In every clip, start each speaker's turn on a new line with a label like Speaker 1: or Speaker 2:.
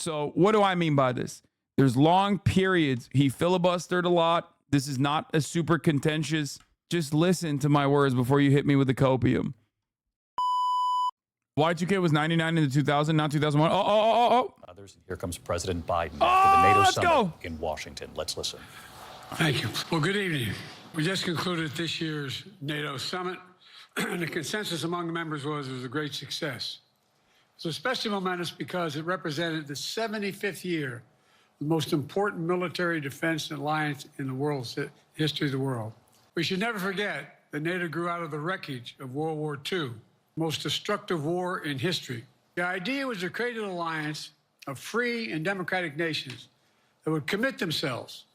Speaker 1: So what do I mean by this? There's long periods. He filibustered a lot. This is not a super contentious. Just listen to my words before you hit me with the copium. Y2K was 99 in the 2000, not 2001. Oh.
Speaker 2: Others. Here comes President Biden after the NATO
Speaker 1: let's
Speaker 2: summit
Speaker 1: go.
Speaker 2: in Washington. Let's listen.
Speaker 3: Thank you. Well, good evening. We just concluded this year's NATO summit, and the consensus among the members was it was a great success. It was especially momentous because it represented the 75th year, the most important military defense alliance in the world's history of the world. We should never forget that NATO grew out of the wreckage of World War II, the most destructive war in history. The idea was to create an alliance of free and democratic nations that would commit themselves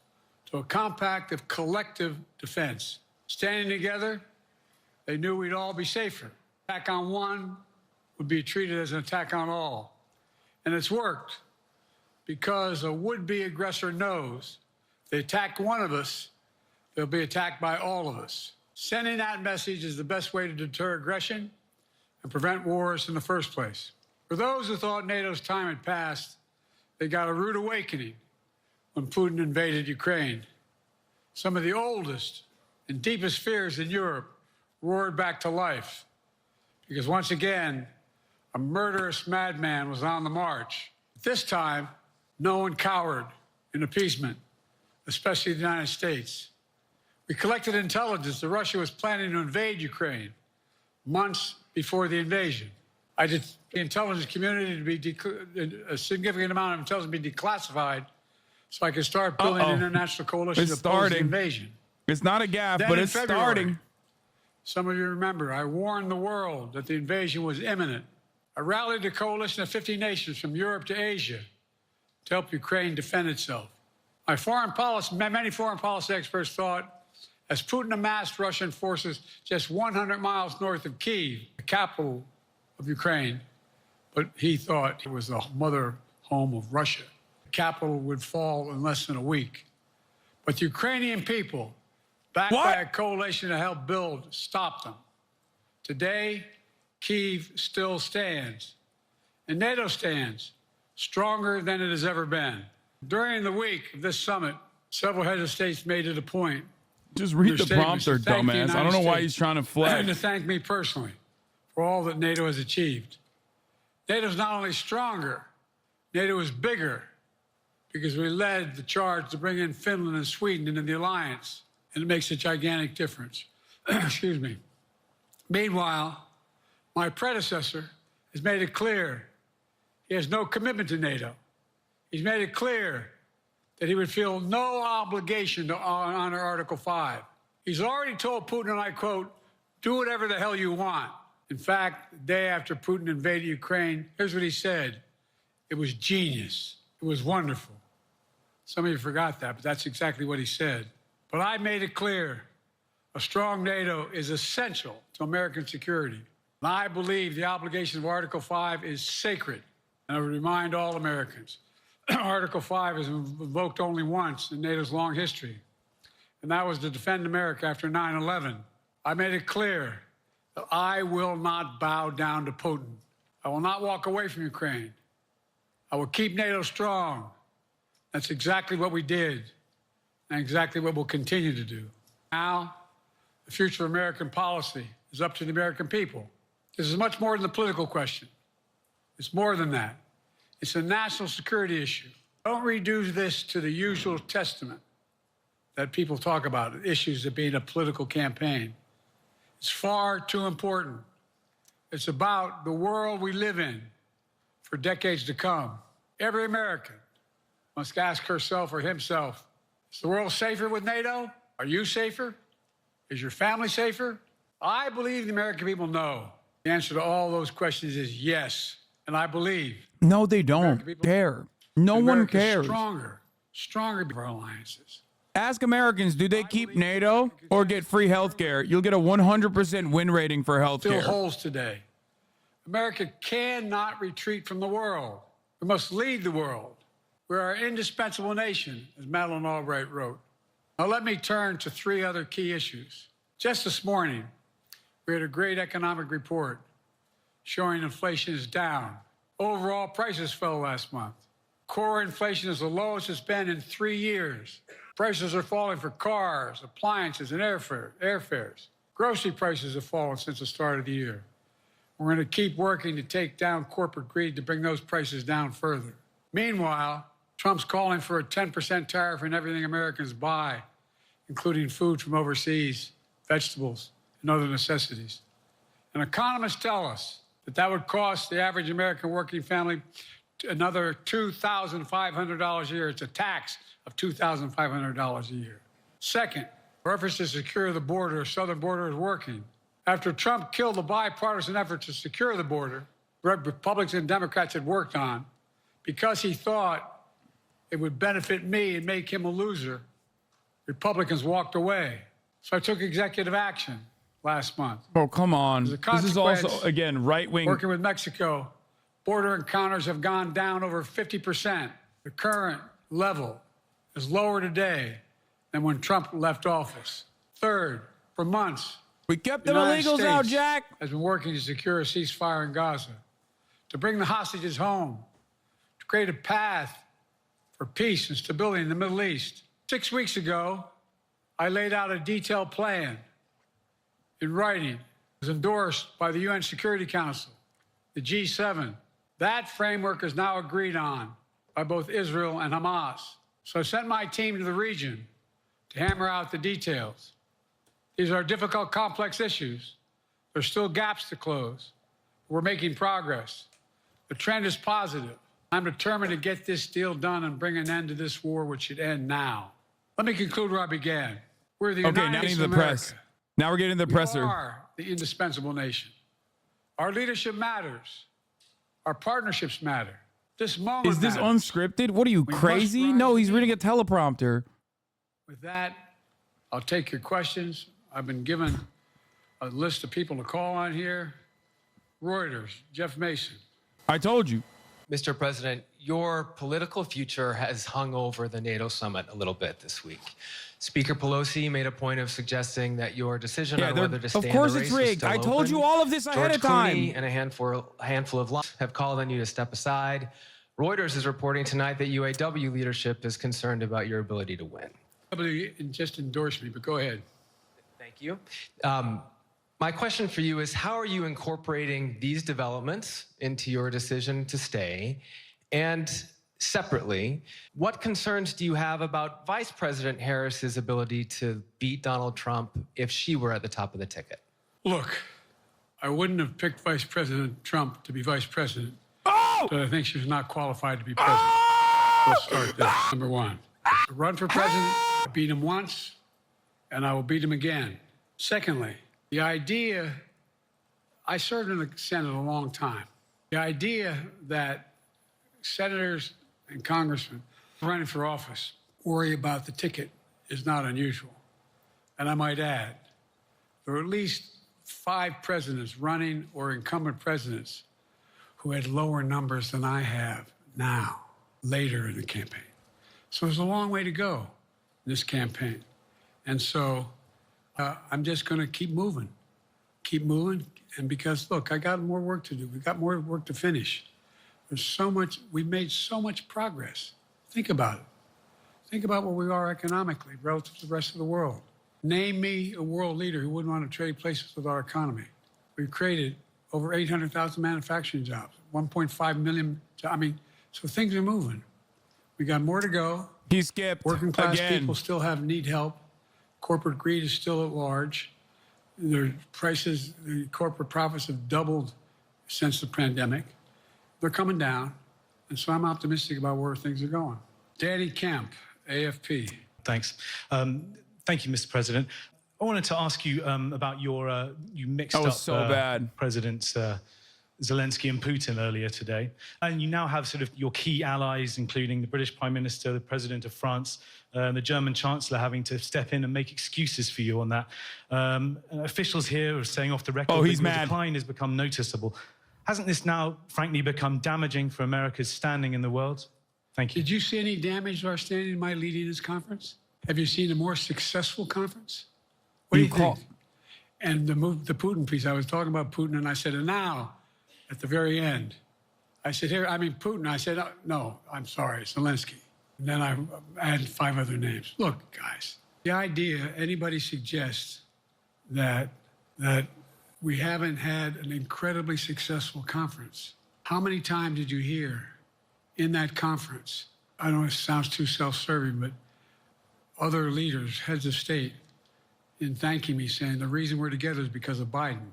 Speaker 3: to a compact of collective defense. Standing together, they knew we'd all be safer. Attack on one would be treated as an attack on all. And it's worked because a would-be aggressor knows if they attack one of us, they'll be attacked by all of us. Sending that message is the best way to deter aggression and prevent wars in the first place. For those who thought NATO's time had passed, they got a rude awakening when Putin invaded Ukraine. Some of the oldest and deepest fears in Europe roared back to life because once again, a murderous madman was on the march. This time, no one cowered in appeasement, especially the United States. We collected intelligence that Russia was planning to invade Ukraine months before the invasion. I did the intelligence community to be a significant amount of intelligence be declassified so I could start building an international coalition to oppose the invasion.
Speaker 1: It's not a gaffe, but it's starting.
Speaker 3: Some of you remember, I warned the world that the invasion was imminent. I rallied a coalition of 50 nations from Europe to Asia to help Ukraine defend itself. Many foreign policy experts thought as Putin amassed Russian forces just 100 miles north of Kyiv, the capital of Ukraine, but he thought it was the mother home of Russia. The capital would fall in less than a week. But the Ukrainian people, backed by a coalition to help build, stopped them. Today, Kyiv still stands, and NATO stands stronger than it has ever been. During the week of this summit, several heads of states made it a point.
Speaker 1: Just read the prompter, dumbass. I don't know why he's trying to flex.
Speaker 3: And to thank me personally for all that NATO has achieved. NATO's not only stronger, NATO is bigger because we led the charge to bring in Finland and Sweden into the alliance, and it makes a gigantic difference. Excuse me. Meanwhile, my predecessor has made it clear he has no commitment to NATO. He's made it clear that he would feel no obligation to honor Article 5. He's already told Putin, and I quote, "Do whatever the hell you want." In fact, the day after Putin invaded Ukraine, here's what he said. It was genius. It was wonderful. Some of you forgot that, but that's exactly what he said. But I made it clear a strong NATO is essential to American security. And I believe the obligation of Article 5 is sacred. And I would remind all Americans, Article 5 is invoked only once in NATO's long history, and that was to defend America after 9/11. I made it clear that I will not bow down to Putin. I will not walk away from Ukraine. I will keep NATO strong. That's exactly what we did, and exactly what we'll continue to do. Now, the future of American policy is up to the American people. This is much more than a political question. It's more than that. It's a national security issue. Don't reduce this to the usual testament that people talk about, issues of being a political campaign. It's far too important. It's about the world we live in for decades to come. Every American must ask herself or himself, is the world safer with NATO? Are you safer? Is your family safer? I believe the American people know. The answer to all those questions is yes. And I believe.
Speaker 1: No, they don't care. No one cares.
Speaker 3: Stronger for alliances.
Speaker 1: Ask Americans, do they keep NATO or get free health care? You'll get a 100% win rating for health care.
Speaker 3: Still holds today. America cannot retreat from the world. We must lead the world. We're an indispensable nation, as Madeleine Albright wrote. Now let me turn to three other key issues. Just this morning, we had a great economic report showing inflation is down. Overall prices fell last month. Core inflation is the lowest it's been in 3 years. Prices are falling for cars, appliances, and airfares. Grocery prices have fallen since the start of the year. We're going to keep working to take down corporate greed to bring those prices down further. Meanwhile, Trump's calling for a 10% tariff on everything Americans buy, including food from overseas, vegetables, and other necessities. And economists tell us that that would cost the average American working family another $2,500 a year. It's a tax of $2,500 a year. Second, efforts to secure the border, southern border, is working. After Trump killed the bipartisan effort to secure the border, Republicans and Democrats had worked on, because he thought it would benefit me and make him a loser, Republicans walked away. So I took executive action last month.
Speaker 1: Oh, come on. This is also, again, right-wing.
Speaker 3: Working with Mexico, border encounters have gone down over 50%. The current level is lower today than when Trump left office. Third, for months,
Speaker 1: we kept them illegals out, Jack.
Speaker 3: Has been working to secure a ceasefire in Gaza, to bring the hostages home, to create a path for peace and stability in the Middle East. 6 weeks ago, I laid out a detailed plan in writing. It was endorsed by the UN Security Council, the G7. That framework is now agreed on by both Israel and Hamas. So I sent my team to the region to hammer out the details. These are difficult, complex issues. There's still gaps to close. We're making progress. The trend is positive. I'm determined to get this deal done and bring an end to this war, which should end now. Let me conclude where I began. We're the United States of America.
Speaker 1: Press. Now we're getting the presser.
Speaker 3: We are the indispensable nation. Our leadership matters. Our partnerships matter. This moment
Speaker 1: Is this
Speaker 3: matters.
Speaker 1: unscripted? What are you, crazy? No, he's reading a teleprompter.
Speaker 3: With that, I'll take your questions. I've been given a list of people to call on here. Reuters, Jeff Mason.
Speaker 1: I told you.
Speaker 4: Mr. President, your political future has hung over the NATO summit a little bit this week. Speaker Pelosi made a point of suggesting that your decision on whether to stay in the race
Speaker 1: of course it's rigged. I told you all of this ahead of time.
Speaker 4: Clooney and a handful of lions have called on you to step aside. Reuters is reporting tonight that UAW leadership is concerned about your ability to win.
Speaker 3: UAW just endorsed me, but go ahead.
Speaker 4: Thank you. My question for you is, how are you incorporating these developments into your decision to stay? And separately, what concerns do you have about Vice President Harris's ability to beat Donald Trump if she were at the top of the ticket?
Speaker 3: Look, I wouldn't have picked Vice President Trump to be vice president, but I think she's not qualified to be president. Let's start there. Number one, to run for president, I beat him once, and I will beat him again. Secondly, the idea, I served in the Senate a long time. The idea that senators and congressmen running for office worry about the ticket is not unusual. And I might add, there are at least 5 presidents running or incumbent presidents who had lower numbers than I have now, later in the campaign. So there's a long way to go in this campaign. And so I'm just going to keep moving. And because, look, I got more work to do. We got more work to finish. There's so much, we've made so much progress. Think about it. Think about where we are economically relative to the rest of the world. Name me a world leader who wouldn't want to trade places with our economy. We've created over 800,000 manufacturing jobs, 1.5 million. So things are moving. We got more to go.
Speaker 1: He skipped
Speaker 3: Working class
Speaker 1: again.
Speaker 3: people still need help. Corporate greed is still at large. Their prices, the corporate profits have doubled since the pandemic. They're coming down. And so I'm optimistic about where things are going. Danny Kemp, AFP.
Speaker 5: Thanks. Thank you, Mr. President. I wanted to ask you about your, you mixed up
Speaker 1: so bad.
Speaker 5: Presidents Zelensky and Putin earlier today. And you now have sort of your key allies, including the British Prime Minister, the President of France, the German Chancellor having to step in and make excuses for you on that. Officials here are saying off the record that the decline has become noticeable. Hasn't this now, frankly, become damaging for America's standing in the world? Thank you.
Speaker 3: Did you see any damage to our standing by leading this conference? Have you seen a more successful conference? What do you think? And the Putin piece, I was talking about Putin, and I said, and now, at the very end, I said, here, I mean, Putin. I said, no, I'm sorry, Zelensky. And then I added 5 other names. Look, guys, the idea anybody suggests that we haven't had an incredibly successful conference. How many times did you hear in that conference? I don't know, it sounds too self-serving, but other leaders, heads of state, in thanking me, saying the reason we're together is because of Biden,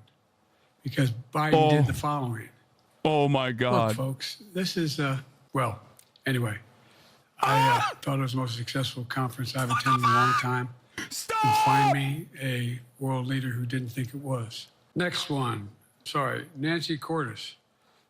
Speaker 3: because Biden did the following.
Speaker 1: Oh my God.
Speaker 3: Look, folks, this is, well, anyway, I thought it was the most successful conference I've attended in a long time.
Speaker 1: Stop!
Speaker 3: And find me a world leader who didn't think it was. Next one. Sorry, Nancy Cordes,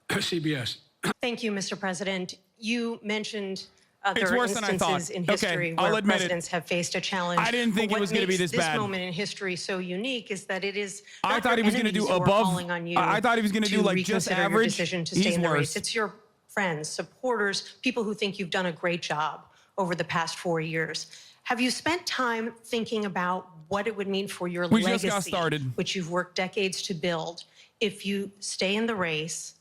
Speaker 3: CBS.
Speaker 6: Thank you, Mr. President. You mentioned
Speaker 1: It's
Speaker 6: other
Speaker 1: worse than I thought.
Speaker 6: instances in history
Speaker 1: I'll
Speaker 6: where
Speaker 1: admit
Speaker 6: presidents have faced a challenge.
Speaker 1: I didn't think
Speaker 6: But
Speaker 1: it was going to be this
Speaker 6: What makes
Speaker 1: bad.
Speaker 6: this moment in history so unique is that it is
Speaker 1: I
Speaker 6: not
Speaker 1: thought
Speaker 6: your
Speaker 1: he was going to do
Speaker 6: enemies who are
Speaker 1: above.
Speaker 6: calling on you
Speaker 1: I thought he was going to do like just
Speaker 6: reconsider your
Speaker 1: average.
Speaker 6: decision to stay
Speaker 1: He's
Speaker 6: in the
Speaker 1: worse.
Speaker 6: race. It's your friends, supporters, people who think you've done a great job over the past 4 years. Have you spent time thinking about what it would mean for your
Speaker 1: We
Speaker 6: legacy,
Speaker 1: just got started.
Speaker 6: which you've worked decades to build, if you stay in the race,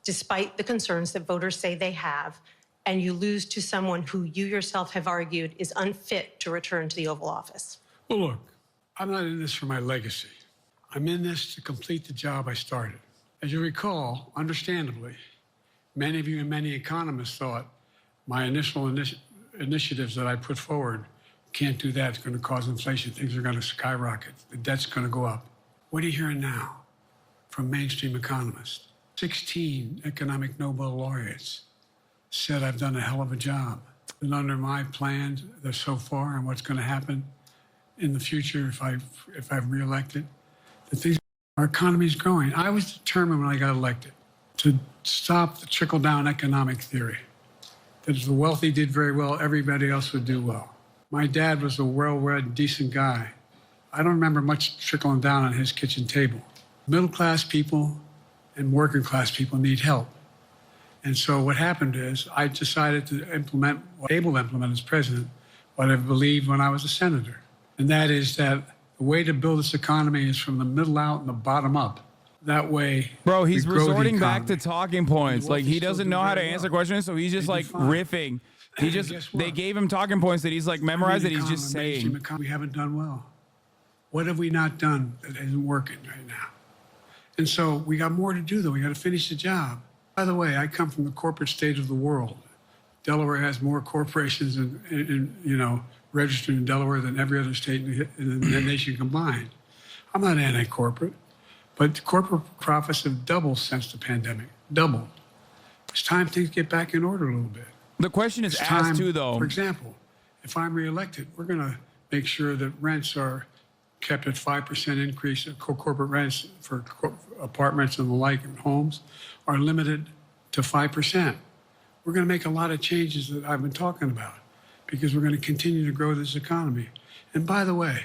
Speaker 6: despite the concerns that voters say they have, and you lose to someone who you yourself have argued is unfit to return to the Oval Office?
Speaker 3: Well, look, I'm not in this for my legacy. I'm in this to complete the job I started. As you recall, understandably, many of you and many economists thought my initial initiatives that I put forward can't do that. It's going to cause inflation. Things are going to skyrocket. The debt's going to go up. What are you hearing now from mainstream economists? 16 economic Nobel laureates said I've done a hell of a job. And under my plans so far and what's going to happen in the future if I'm reelected, our economy is growing. I was determined when I got elected to stop the trickle-down economic theory, that if the wealthy did very well, everybody else would do well. My dad was a well-read, decent guy. I don't remember much trickling down on his kitchen table. Middle-class people and working-class people need help. And so what happened is I decided to implement as president what I believed when I was a senator. And that is that the way to build this economy is from the middle out and the bottom up. That way,
Speaker 1: Bro, he's
Speaker 3: we grow the
Speaker 1: resorting back
Speaker 3: economy.
Speaker 1: to talking points.
Speaker 3: The
Speaker 1: Like he
Speaker 3: wealthy still
Speaker 1: doesn't
Speaker 3: do
Speaker 1: know how to
Speaker 3: very
Speaker 1: answer
Speaker 3: well.
Speaker 1: questions, so he's just
Speaker 3: They do
Speaker 1: like
Speaker 3: fine.
Speaker 1: riffing. He just
Speaker 3: guess
Speaker 1: they
Speaker 3: what?
Speaker 1: gave him talking points that he's like memorized that he's just saying.
Speaker 3: We haven't done well. What have we not done that isn't working right now? And so we got more to do, though. We got to finish the job. By the way, I come from the corporate state of the world. Delaware has more corporations registered in Delaware than every other state in the nation combined. I'm not anti-corporate, but corporate profits have doubled since the pandemic. Doubled. It's time things get back in order a little bit.
Speaker 1: The question is
Speaker 3: It's
Speaker 1: asked
Speaker 3: time,
Speaker 1: too, though.
Speaker 3: For example, if I'm reelected, we're going to make sure that rents are kept at 5% increase. Corporate rents for apartments and the like and homes are limited to 5%. We're going to make a lot of changes that I've been talking about because we're going to continue to grow this economy. And by the way,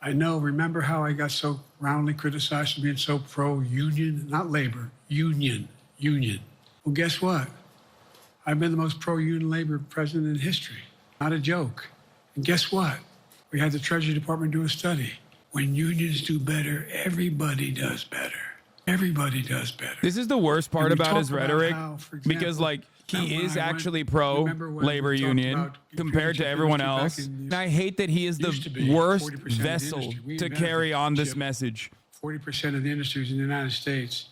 Speaker 3: remember how I got so roundly criticized for being so pro-union, not labor, union. Well, guess what? I've been the most pro-union labor president in history. Not a joke. And guess what? We had the Treasury Department do a study. When unions do better, everybody does better. Everybody does better.
Speaker 1: This is the worst part
Speaker 3: And we
Speaker 1: about his
Speaker 3: talked about
Speaker 1: rhetoric
Speaker 3: how, for example,
Speaker 1: because like he
Speaker 3: when
Speaker 1: is
Speaker 3: I
Speaker 1: actually
Speaker 3: went-
Speaker 1: pro
Speaker 3: remember when we
Speaker 1: labor
Speaker 3: talked
Speaker 1: union
Speaker 3: about
Speaker 1: compared to
Speaker 3: computer chip
Speaker 1: everyone
Speaker 3: industry back
Speaker 1: else.
Speaker 3: in the-
Speaker 1: And I hate that he is
Speaker 3: Used to
Speaker 1: the
Speaker 3: be
Speaker 1: worst
Speaker 3: 40% of the
Speaker 1: vessel
Speaker 3: industry. We
Speaker 1: to
Speaker 3: invented
Speaker 1: carry on this
Speaker 3: chip.
Speaker 1: message.
Speaker 3: 40% of the industry is in the United States.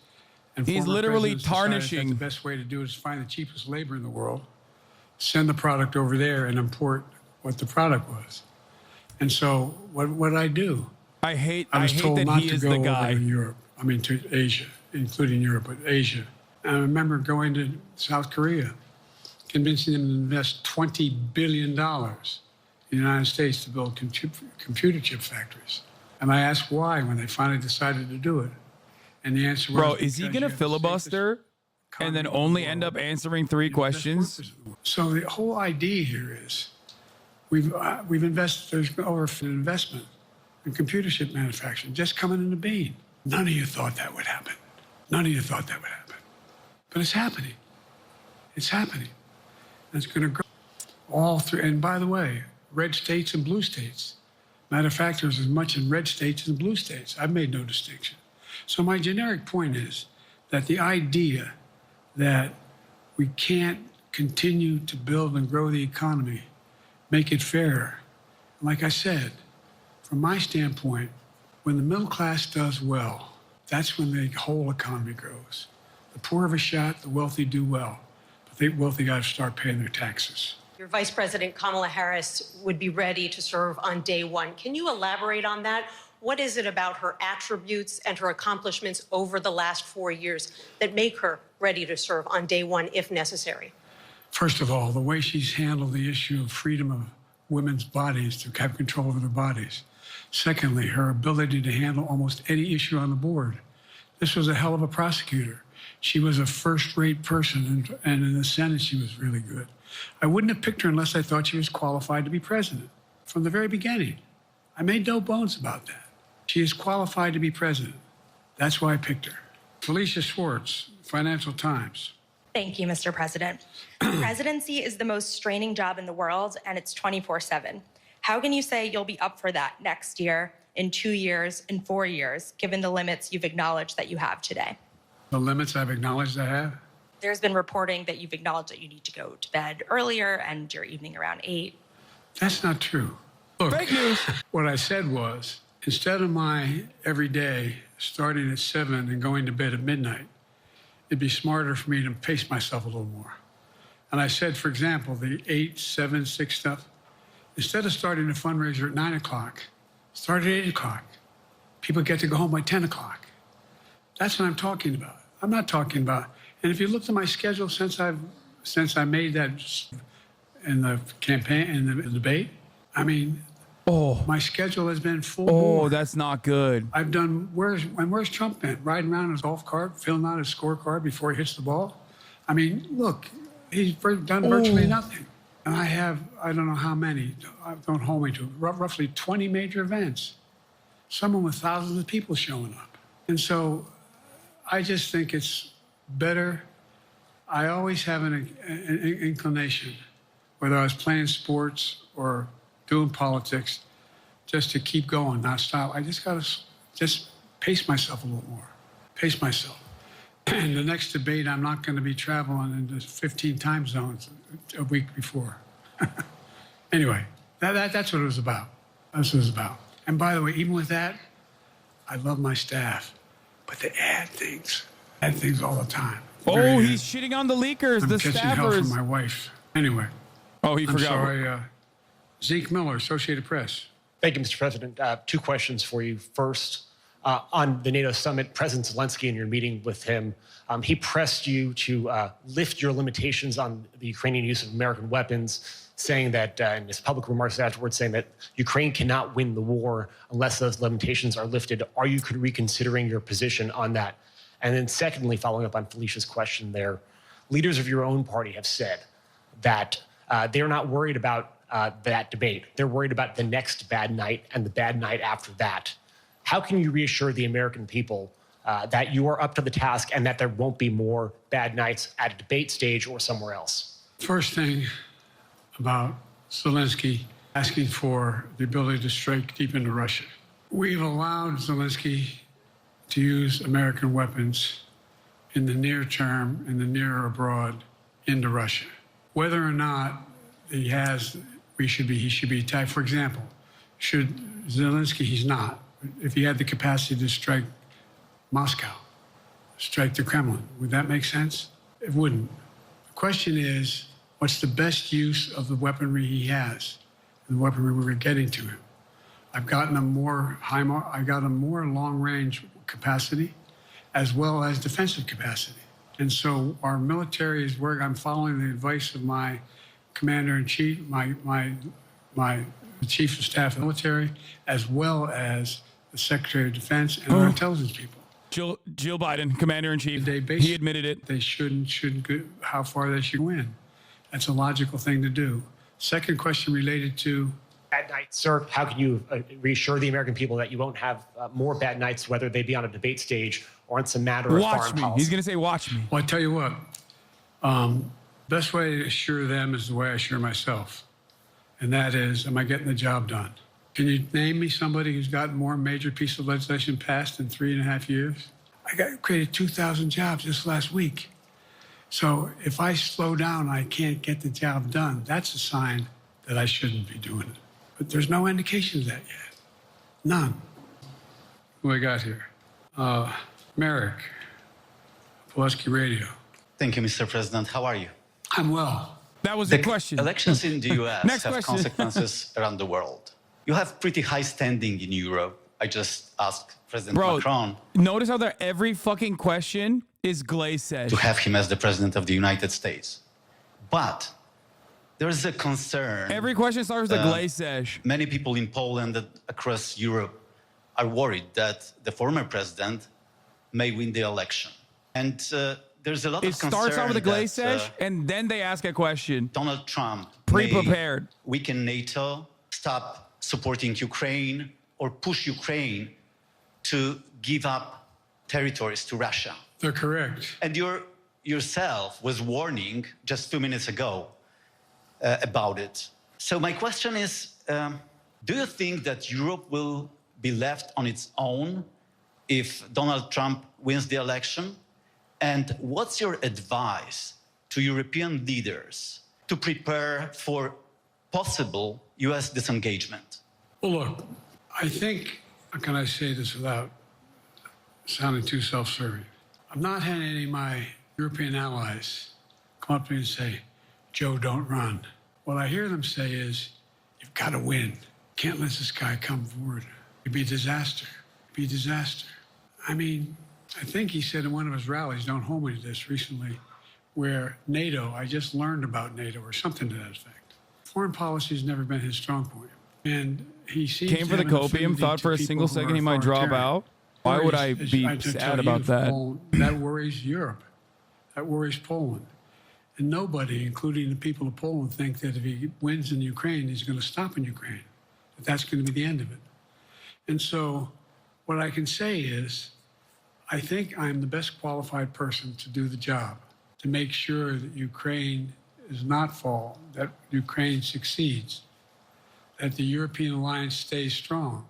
Speaker 3: And
Speaker 1: He's
Speaker 3: former
Speaker 1: literally
Speaker 3: presidents decided
Speaker 1: tarnishing.
Speaker 3: that the best way to do it is find the cheapest labor in the world, send the product over there, and import what the product was. And so what did I do?
Speaker 1: I hate
Speaker 3: I was told
Speaker 1: that
Speaker 3: not
Speaker 1: he
Speaker 3: to
Speaker 1: is
Speaker 3: go
Speaker 1: the
Speaker 3: over
Speaker 1: guy.
Speaker 3: to Europe. I mean, to Asia, including Europe, but Asia. And I remember going to South Korea, convincing them to invest $20 billion in the United States to build computer chip factories. And I asked why when they finally decided to do it. And the answer was,
Speaker 1: Bro, is he
Speaker 3: because
Speaker 1: going
Speaker 3: you
Speaker 1: to
Speaker 3: have the
Speaker 1: filibuster
Speaker 3: safest
Speaker 1: and then
Speaker 3: economy in
Speaker 1: only
Speaker 3: the
Speaker 1: end
Speaker 3: world.
Speaker 1: up answering 3 questions?
Speaker 3: So the whole idea here is we've invested, there's over an investment in computer chip manufacturing just coming into being. None of you thought that would happen. None of you thought that would happen. But it's happening. It's happening. And it's going to grow all through. And by the way, red states and blue states. Matter of fact, there's as much in red states as in blue states. I've made no distinction. So my generic point is that the idea that We can't continue to build and grow the economy, make it fairer. Like I said, from my standpoint, when the middle class does well, that's when the whole economy grows. The poor have a shot, the wealthy do well, but the wealthy got to start paying their taxes.
Speaker 6: Your Vice President Kamala Harris would be ready to serve on day one. Can you elaborate on that? What is it about her attributes and her accomplishments over the last 4 years that make her ready to serve on day one if necessary?
Speaker 3: First of all, the way she's handled the issue of freedom of women's bodies to have control over their bodies. Secondly, her ability to handle almost any issue on the board. This was a hell of a prosecutor. She was a first-rate person, and in the Senate, she was really good. I wouldn't have picked her unless I thought she was qualified to be president from the very beginning. I made no bones about that. She is qualified to be president. That's why I picked her. Felicia Schwartz, Financial Times.
Speaker 7: Thank you, Mr. President. Presidency is the most straining job in the world, and it's 24/7. How can you say you'll be up for that next year, in 2 years, in 4 years, given the limits you've acknowledged that you have today?
Speaker 3: The limits I've acknowledged I have?
Speaker 7: There's been reporting that you've acknowledged that you need to go to bed earlier and your evening around 8.
Speaker 3: That's not true. Look,
Speaker 1: Fake news.
Speaker 3: what I said was, instead of my every day starting at 7 and going to bed at midnight, it'd be smarter for me to pace myself a little more. And I said, for example, the 8, 7, 6 stuff, instead of starting a fundraiser at 9 o'clock, start at 8 o'clock. People get to go home by 10 o'clock. That's what I'm talking about. I'm not talking about, and if you looked at my schedule since I made that in the campaign, in the debate, I mean, my schedule has been full bore.
Speaker 1: Oh, that's not good.
Speaker 3: I've done, where's Trump been? Riding around on his golf cart, filling out his scorecard before he hits the ball? I mean, look, he's done virtually nothing. And I have, I don't know how many, don't hold me to it, roughly 20 major events. Some with thousands of people showing up. And so I just think it's better. I always have an inclination, whether I was playing sports or doing politics, just to keep going, not stop. I just got to just pace myself a little more, pace myself. And the next debate, I'm not going to be traveling into 15 time zones a week before. Anyway, that's what it was about. That's what it was about. And by the way, even with that, I love my staff, but they add things all the time.
Speaker 1: Oh, he's shitting on the leakers, the
Speaker 3: catching hell from
Speaker 1: staffers.
Speaker 3: my wife. Anyway.
Speaker 1: Oh, he
Speaker 3: I'm
Speaker 1: forgot.
Speaker 3: sorry. Zeke Miller, Associated Press.
Speaker 2: Thank you, Mr. President. 2 questions for you. First, on the NATO summit, President Zelensky, in your meeting with him, he pressed you to lift your limitations on the Ukrainian use of American weapons, saying that, in his public remarks afterwards, saying that Ukraine cannot win the war unless those limitations are lifted. Are you reconsidering your position on that? And then secondly, following up on Felicia's question there, leaders of your own party have said that they're not worried about that debate. They're worried about the next bad night and the bad night after that. How can you reassure the American people that you are up to the task and that there won't be more bad nights at a debate stage or somewhere else?
Speaker 3: First thing about Zelensky asking for the ability to strike deep into Russia. We've allowed Zelensky to use American weapons in the near term, in the near or abroad, into Russia. Whether or not he should be attacked. For example, should Zelensky, he's not. If he had the capacity to strike Moscow, strike the Kremlin, would that make sense? It wouldn't. The question is, what's the best use of the weaponry he has, and the weaponry we're getting to him? I've gotten him more long-range capacity, as well as defensive capacity. And so our military is where I'm following the advice of my commander-in-chief, my chief of staff of the military, as well as the Secretary of Defense and our intelligence people.
Speaker 1: Jill Biden, commander-in-chief,
Speaker 3: They
Speaker 1: he admitted it.
Speaker 3: They shouldn't go how far they should win. That's a logical thing to do. Second question related to
Speaker 2: Bad nights, sir. How can you reassure the American people that you won't have more bad nights, whether they be on a debate stage or it's a matter of
Speaker 1: Watch
Speaker 2: foreign
Speaker 1: me.
Speaker 2: policy?
Speaker 1: He's going to say, watch me.
Speaker 3: Well, I tell you what, best way to assure them is the way I assure myself. And that is, am I getting the job done? Can you name me somebody who's gotten more major piece of legislation passed in 3.5 years? I created 2,000 jobs just last week. So if I slow down, I can't get the job done. That's a sign that I shouldn't be doing it. But there's no indication of that yet. None. Who I got here? Merrick, Pelosi Radio.
Speaker 8: Thank you, Mr. President. How are you?
Speaker 3: I'm well.
Speaker 1: That was the question.
Speaker 8: Elections in the US
Speaker 1: Next
Speaker 8: have
Speaker 1: question.
Speaker 8: consequences around the world. You have pretty high standing in Europe. I just asked President Macron
Speaker 1: Notice how there every fucking question is glaze-sesh.
Speaker 8: to have him as the President of the United States. But there is a concern.
Speaker 1: Every question starts with a glaze-sesh.
Speaker 8: Many people in Poland and across Europe are worried that the former president may win the election. And there's a lot
Speaker 1: It
Speaker 8: of concern
Speaker 1: starts out with a glaze
Speaker 8: that,
Speaker 1: sesh, and then they ask a question.
Speaker 8: Donald Trump
Speaker 1: Pre-prepared.
Speaker 8: may weaken NATO, stop supporting Ukraine, or push Ukraine to give up territories to Russia.
Speaker 3: They're correct.
Speaker 8: And yourself was warning just 2 minutes ago about it. So my question is, do you think that Europe will be left on its own if Donald Trump wins the election? And what's your advice to European leaders to prepare for possible US disengagement?
Speaker 3: Well, look, I think, how can I say this without sounding too self-serving? I'm not having any of my European allies come up to me and say, Joe, don't run. What I hear them say is, you've got to win. Can't let this guy come forward. It'd be a disaster. It'd be a disaster. I mean, I think he said in one of his rallies, don't hold me to this, recently, where NATO, I just learned about NATO or something to that effect. Foreign policy has never been his strong point. And he seems
Speaker 1: Came for the copium, thought for a single second he might drop out. Why would I be sad about that?
Speaker 3: That worries Europe. That worries Poland. And nobody, including the people of Poland, think that if he wins in Ukraine, he's going to stop in Ukraine, that that's going to be the end of it. And so what I can say is, I think I'm the best qualified person to do the job, to make sure that Ukraine does not fall, that Ukraine succeeds, that the European alliance stays strong.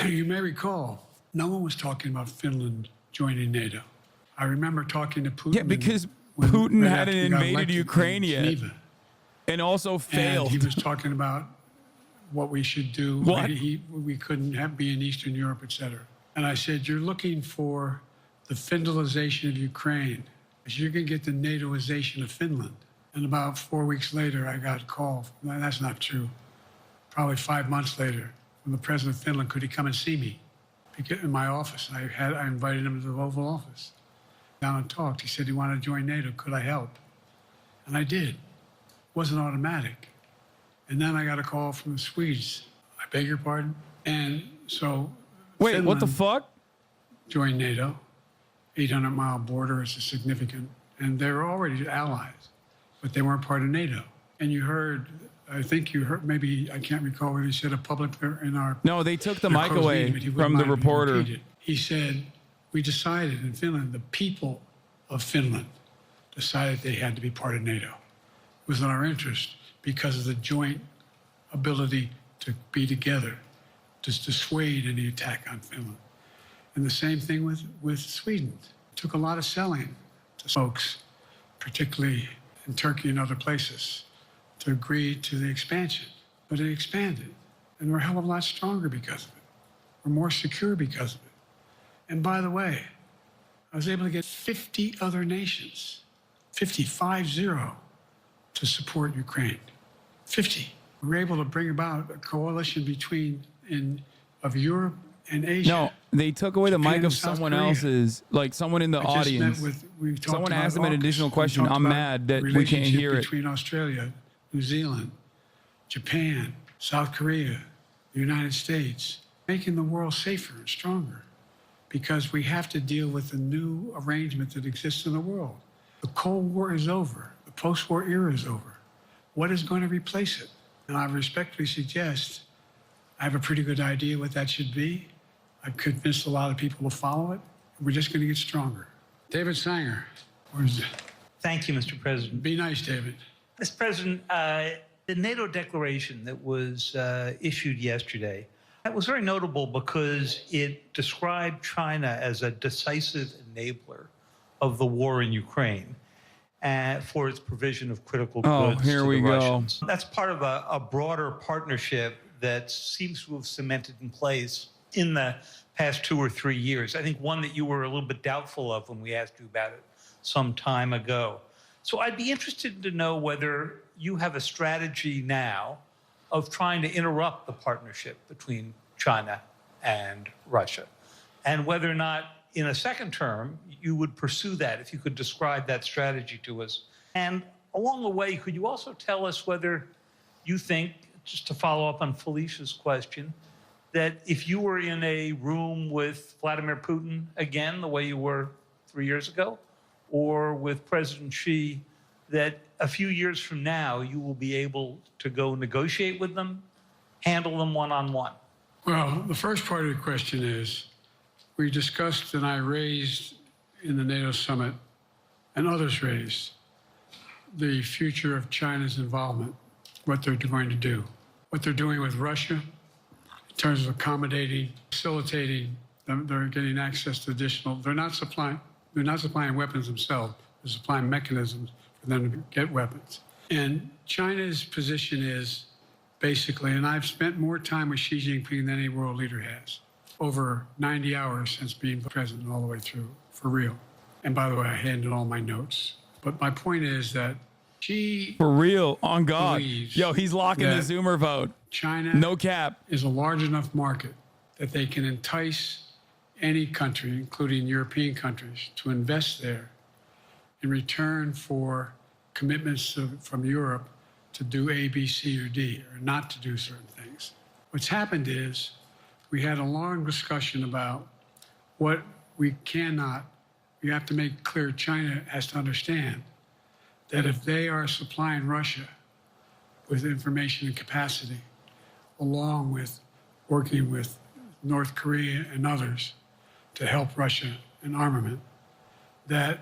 Speaker 3: You may recall, no one was talking about Finland joining NATO. I remember talking to Putin.
Speaker 1: Yeah, because
Speaker 3: when
Speaker 1: Putin
Speaker 3: right
Speaker 1: hadn't
Speaker 3: after he got
Speaker 1: invaded
Speaker 3: elected
Speaker 1: Ukraine
Speaker 3: in
Speaker 1: yet.
Speaker 3: Geneva.
Speaker 1: And also failed.
Speaker 3: And he was talking about what we should do.
Speaker 1: What?
Speaker 3: We couldn't be in Eastern Europe, et cetera. And I said, you're looking for the Finlandization of Ukraine. You're going to get the NATOization of Finland. And about 4 weeks later, I got a call. That's not true. Probably 5 months later, from the president of Finland, could he come and see me in my office? I invited him to the Oval Office. Down and talked. He said he wanted to join NATO. Could I help? And I did. It wasn't automatic. And then I got a call from the Swedes. I beg your pardon? And so
Speaker 1: Wait,
Speaker 3: Finland
Speaker 1: what the fuck?
Speaker 3: joined NATO. 800-mile border is a significant, and they were already allies, but they weren't part of NATO. And you heard, I think you heard, maybe, I can't recall whether he said a public in our...
Speaker 1: No, they took the
Speaker 3: in our
Speaker 1: mic
Speaker 3: closed
Speaker 1: away
Speaker 3: meeting, but he
Speaker 1: from
Speaker 3: wouldn't
Speaker 1: the
Speaker 3: mind if he
Speaker 1: reporter.
Speaker 3: repeated. He said, we decided in Finland, the people of Finland decided they had to be part of NATO. It was in our interest because of the joint ability to be together, to dissuade any attack on Finland. And the same thing with Sweden. It took a lot of selling to folks, particularly in Turkey and other places, to agree to the expansion. But it expanded, and we're a hell of a lot stronger because of it. We're more secure because of it. And by the way, I was able to get 50 other nations, 50, to support Ukraine. 50. We were able to bring about a coalition of Europe and Asia.
Speaker 1: No, they took away the
Speaker 3: Japan
Speaker 1: mic
Speaker 3: and
Speaker 1: of
Speaker 3: South
Speaker 1: someone
Speaker 3: Korea.
Speaker 1: else's, like someone in the
Speaker 3: I just
Speaker 1: audience.
Speaker 3: we talked
Speaker 1: Someone
Speaker 3: about
Speaker 1: asked him an
Speaker 3: AUKUS.
Speaker 1: additional
Speaker 3: We
Speaker 1: question.
Speaker 3: talked
Speaker 1: I'm
Speaker 3: about
Speaker 1: mad that we can't
Speaker 3: relationship
Speaker 1: hear it.
Speaker 3: between Australia, New Zealand, Japan, South Korea, the United States, making the world safer and stronger, because we have to deal with the new arrangement that exists in the world. The Cold War is over. The post-war era is over. What is going to replace it? And I respectfully suggest I have a pretty good idea what that should be. I've convinced a lot of people to follow it. We're just going to get stronger. David Sanger. Where's it?
Speaker 9: Thank you, Mr. President.
Speaker 3: Be nice, David.
Speaker 9: Mr. President, the NATO declaration that was issued yesterday, that was very notable because it described China as a decisive enabler of the war in Ukraine. for its provision of critical
Speaker 1: Oh,
Speaker 9: goods
Speaker 1: here
Speaker 9: to
Speaker 1: we
Speaker 9: the
Speaker 1: go.
Speaker 9: Russians. That's part of a broader partnership that seems to have cemented in place in the past 2 or 3 years. I think one that you were a little bit doubtful of when we asked you about it some time ago. So I'd be interested to know whether you have a strategy now of trying to interrupt the partnership between China and Russia, and whether or not in a second term you would pursue that, if you could describe that strategy to us. And along the way, could you also tell us whether you think, just to follow up on Felicia's question, that if you were in a room with Vladimir Putin again, the way you were 3 years ago, or with President Xi, that a few years from now you will be able to go negotiate with them, handle them one-on-one?
Speaker 3: Well, the first part of the question is, we discussed and I raised in the NATO summit, and others raised, the future of China's involvement, what they're going to do, what they're doing with Russia in terms of accommodating, facilitating them. They're getting access to additional, they're not supplying weapons themselves, they're supplying mechanisms for them to get weapons. And China's position is basically, and I've spent more time with Xi Jinping than any world leader has, over 90 hours since being president all the way through, for real. And by the way, I handed all my notes. But my point is that Xi,
Speaker 1: For real, on God.
Speaker 3: believes
Speaker 1: Yo, he's locking the
Speaker 3: that
Speaker 1: Zoomer vote.
Speaker 3: China
Speaker 1: No cap.
Speaker 3: is a large enough market that they can entice any country, including European countries, to invest there in return for commitments from Europe to do A, B, C, or D, or not to do certain things. What's happened is we had a long discussion about what we have to make clear. China has to understand that if they are supplying Russia with information and capacity, along with working with North Korea and others to help Russia in armament, that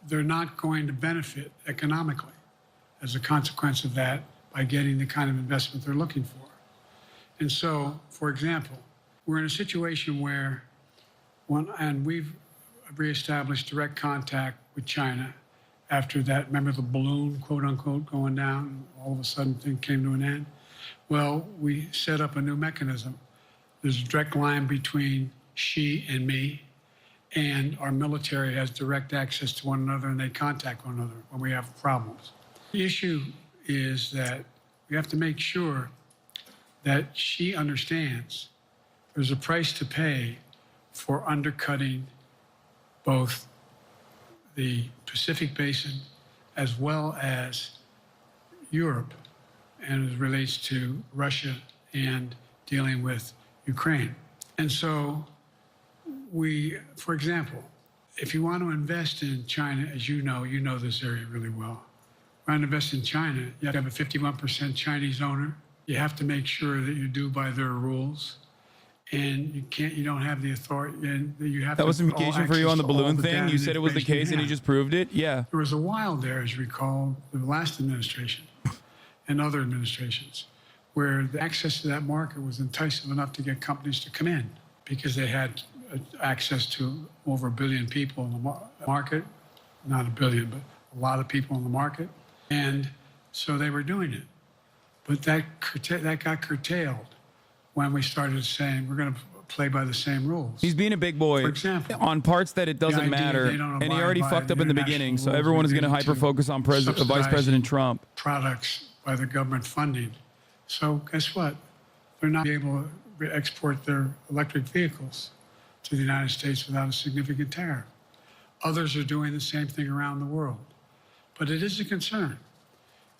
Speaker 3: they're not going to benefit economically as a consequence of that by getting the kind of investment they're looking for. And so, for example, we're in a situation where, and we've reestablished direct contact with China after that, remember the balloon, quote unquote, going down, all of a sudden things came to an end? Well, we set up a new mechanism. There's a direct line between Xi and me, and our military has direct access to one another, and they contact one another when we have problems. The issue is that we have to make sure that Xi understands there's a price to pay for undercutting both the Pacific Basin as well as Europe, and as it relates to Russia and dealing with Ukraine. And so for example, if you want to invest in China, as you know this area really well, want to invest in China, you have to have a 51% Chinese owner. You have to make sure that you do by their rules. And you don't have the authority, and you have
Speaker 1: That was
Speaker 3: to
Speaker 1: communication for you on the balloon thing? You said it was the case and he just proved it? Yeah.
Speaker 3: There was a while there, as you recall, the last administration and other administrations, where the access to that market was enticing enough to get companies to come in because they had access to over 1 billion people in the market, not 1 billion, but a lot of people in the market. And so they were doing it. But that got curtailed when we started saying we're going to play by the same rules.
Speaker 1: He's being a big boy.
Speaker 3: For example,
Speaker 1: on parts that it doesn't matter, and he already fucked up in the beginning, so everyone is going to hyper-focus on Vice President Trump.
Speaker 3: Products by the government funding. So guess what? They're not able to export their electric vehicles to the United States without a significant tariff. Others are doing the same thing around the world. But it is a concern.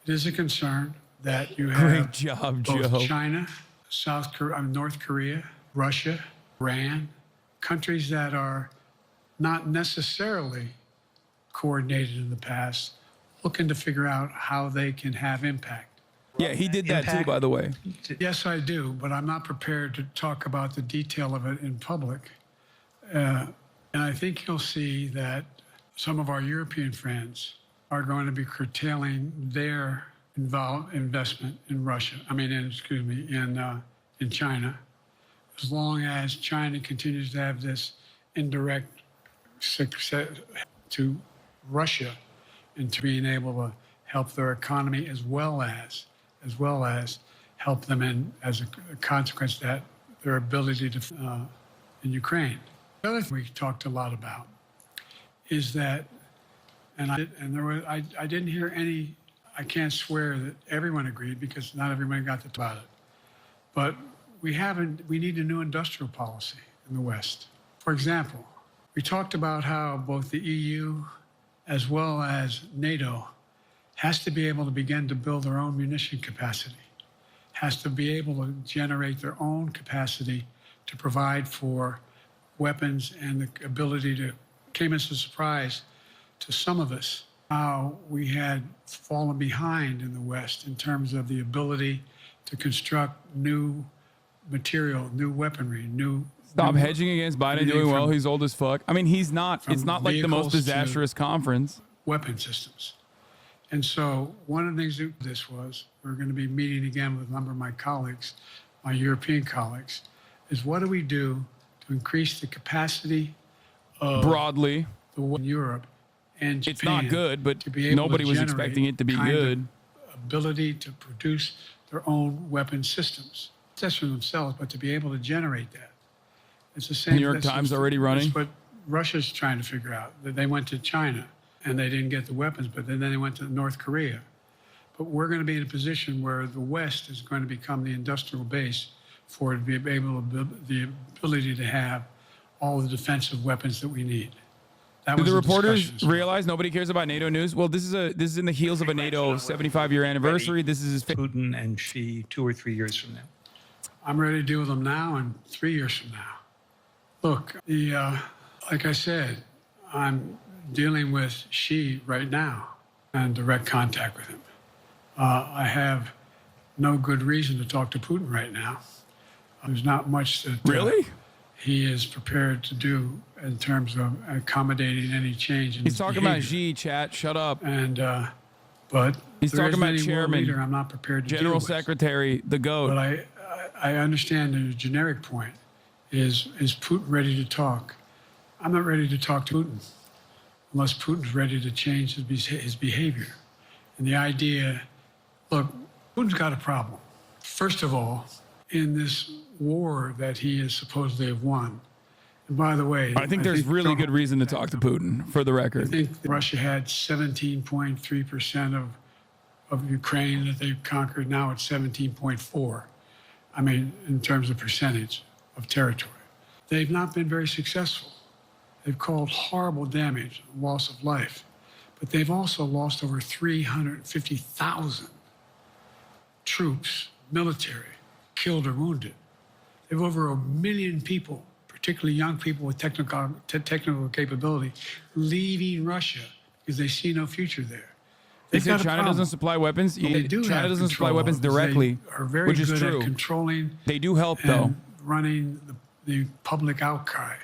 Speaker 3: It is a concern that you have
Speaker 1: Great job,
Speaker 3: both
Speaker 1: Joe.
Speaker 3: China, North Korea, Russia, Iran, countries that are not necessarily coordinated in the past, looking to figure out how they can have impact.
Speaker 1: Yeah, he did that too, by the way.
Speaker 3: Yes, I do, but I'm not prepared to talk about the detail of it in public. And I think you'll see that some of our European friends are going to be curtailing their investment in Russia. In China, as long as China continues to have this indirect success to Russia into being able to help their economy as well as help them in as a consequence of that their ability to in Ukraine. The other thing we talked a lot about is that, I didn't hear any. I can't swear that everyone agreed because not everyone got to talk about it, but we need a new industrial policy in the West. For example, we talked about how both the EU as well as NATO has to be able to begin to build their own munition capacity, has to be able to generate their own capacity to provide for weapons, and the ability to came as a surprise to some of us how we had fallen behind in the West in terms of the ability to construct new material, new weaponry,
Speaker 1: Stop hedging against Biden doing well. He's old as fuck. I mean, he's not. It's not like the most disastrous conference.
Speaker 3: Weapon systems. And so one of the things that this was, we're going to be meeting again with a number of my colleagues, my European colleagues, is what do we do to increase the capacity of
Speaker 1: broadly
Speaker 3: in Europe and Japan?
Speaker 1: It's not good, but
Speaker 3: to be able
Speaker 1: nobody
Speaker 3: to
Speaker 1: was
Speaker 3: generate
Speaker 1: expecting it to be
Speaker 3: kind
Speaker 1: good.
Speaker 3: of ability to produce their own weapon systems, not just for themselves, but to be able to generate that. It's the same.
Speaker 1: New York Times already running.
Speaker 3: That's what Russia's trying to figure out. That they went to China and they didn't get the weapons, but then they went to North Korea. But we're going to be in a position where the West is going to become the industrial base for it to be able to the ability to have all the defensive weapons that we need. That
Speaker 1: Do
Speaker 3: was
Speaker 1: the
Speaker 3: the
Speaker 1: reporters
Speaker 3: discussion.
Speaker 1: realize nobody cares about NATO news? Well, this is in the heels of a NATO 75-year anniversary. This is his
Speaker 9: Putin and Xi 2 or 3 years from now?
Speaker 3: I'm ready to deal with them now and 3 years from now. Look, like I said, I'm dealing with Xi right now and direct contact with him. I have no good reason to talk to Putin right now. There's not much that
Speaker 1: Really?
Speaker 3: He is prepared to do in terms of accommodating any change in
Speaker 1: He's
Speaker 3: his
Speaker 1: talking
Speaker 3: behavior.
Speaker 1: about Xi, chat. Shut up.
Speaker 3: And but
Speaker 1: He's
Speaker 3: there
Speaker 1: talking
Speaker 3: isn't
Speaker 1: about
Speaker 3: any world
Speaker 1: chairman,
Speaker 3: leader I'm not prepared to
Speaker 1: General
Speaker 3: deal with.
Speaker 1: Secretary, the GOAT.
Speaker 3: But I understand the generic point is Putin ready to talk? I'm not ready to talk to Putin unless Putin's ready to change his behavior. And the idea, look, Putin's got a problem. First of all, in this war that he is supposedly have won. And by the way,
Speaker 1: I think there's really good reason to talk to Putin, for the
Speaker 3: I
Speaker 1: record.
Speaker 3: think Russia had 17.3% of Ukraine that they conquered. Now it's 17.4. I mean, in terms of percentage of territory. They've not been very successful. They've caused horrible damage, loss of life. But they've also lost over 350,000 troops, military, killed or wounded. They have over 1 million people, particularly young people with technical capability, leaving Russia because they see no future there.
Speaker 1: They say China doesn't supply weapons.
Speaker 3: They do
Speaker 1: China doesn't supply weapons directly,
Speaker 3: They are very
Speaker 1: which is
Speaker 3: good
Speaker 1: true.
Speaker 3: at controlling.
Speaker 1: They do help, though.
Speaker 3: And running the public outcry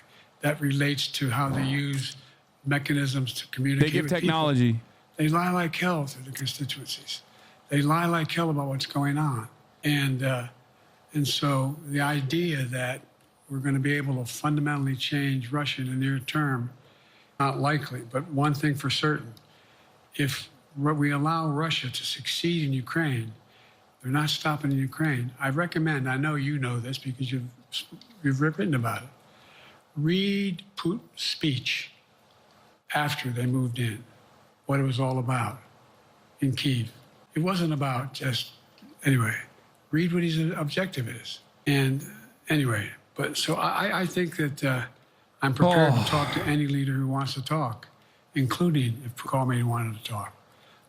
Speaker 3: that relates to how they use mechanisms to communicate.
Speaker 1: They give
Speaker 3: with people.
Speaker 1: technology.
Speaker 3: They lie like hell to the constituencies. They lie like hell about what's going on. And so the idea that we're going to be able to fundamentally change Russia in the near term, not likely. But one thing for certain, if we allow Russia to succeed in Ukraine, they're not stopping in Ukraine. I recommend, I know you know this because you've written about it, read Putin's speech after they moved in, what it was all about in Kyiv. It wasn't about just, anyway, read what his objective is. And anyway, but so I think that I'm prepared to talk to any leader who wants to talk, including if Comey wanted to talk.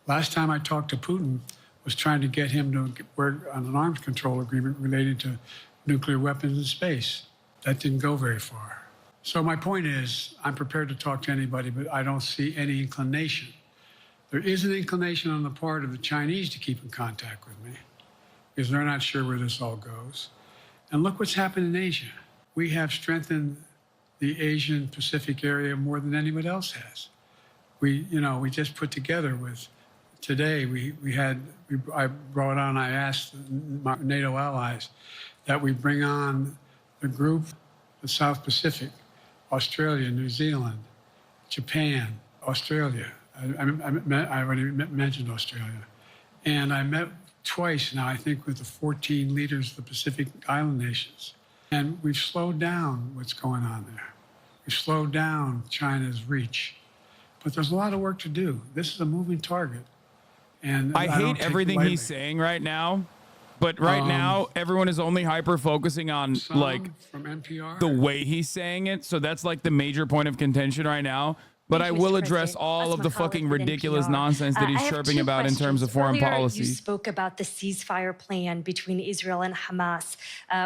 Speaker 3: Last time I talked to Putin was trying to get him to work on an arms control agreement related to nuclear weapons in space. That didn't go very far. So my point is, I'm prepared to talk to anybody, but I don't see any inclination. There is an inclination on the part of the Chinese to keep in contact with me because they're not sure where this all goes. And look what's happened in Asia. We have strengthened the Asian Pacific area more than anybody else has. We just put together with, today I brought on, I asked my NATO allies that we bring on the group, the South Pacific, Australia, New Zealand, Japan, Australia, I already mentioned Australia. And I met twice now, I think, with the 14 leaders of the Pacific Island nations. And we've slowed down what's going on there. We've slowed down China's reach. But there's a lot of work to do. This is a moving target. And
Speaker 1: I hate everything he's saying right now. But right now, everyone is only hyper focusing on like
Speaker 3: from NPR,
Speaker 1: the way he's saying it. So that's like the major point of contention right now. But I will address all of the fucking ridiculous nonsense that he's chirping about in terms of foreign policy.
Speaker 10: You spoke about the ceasefire plan between Israel and Hamas.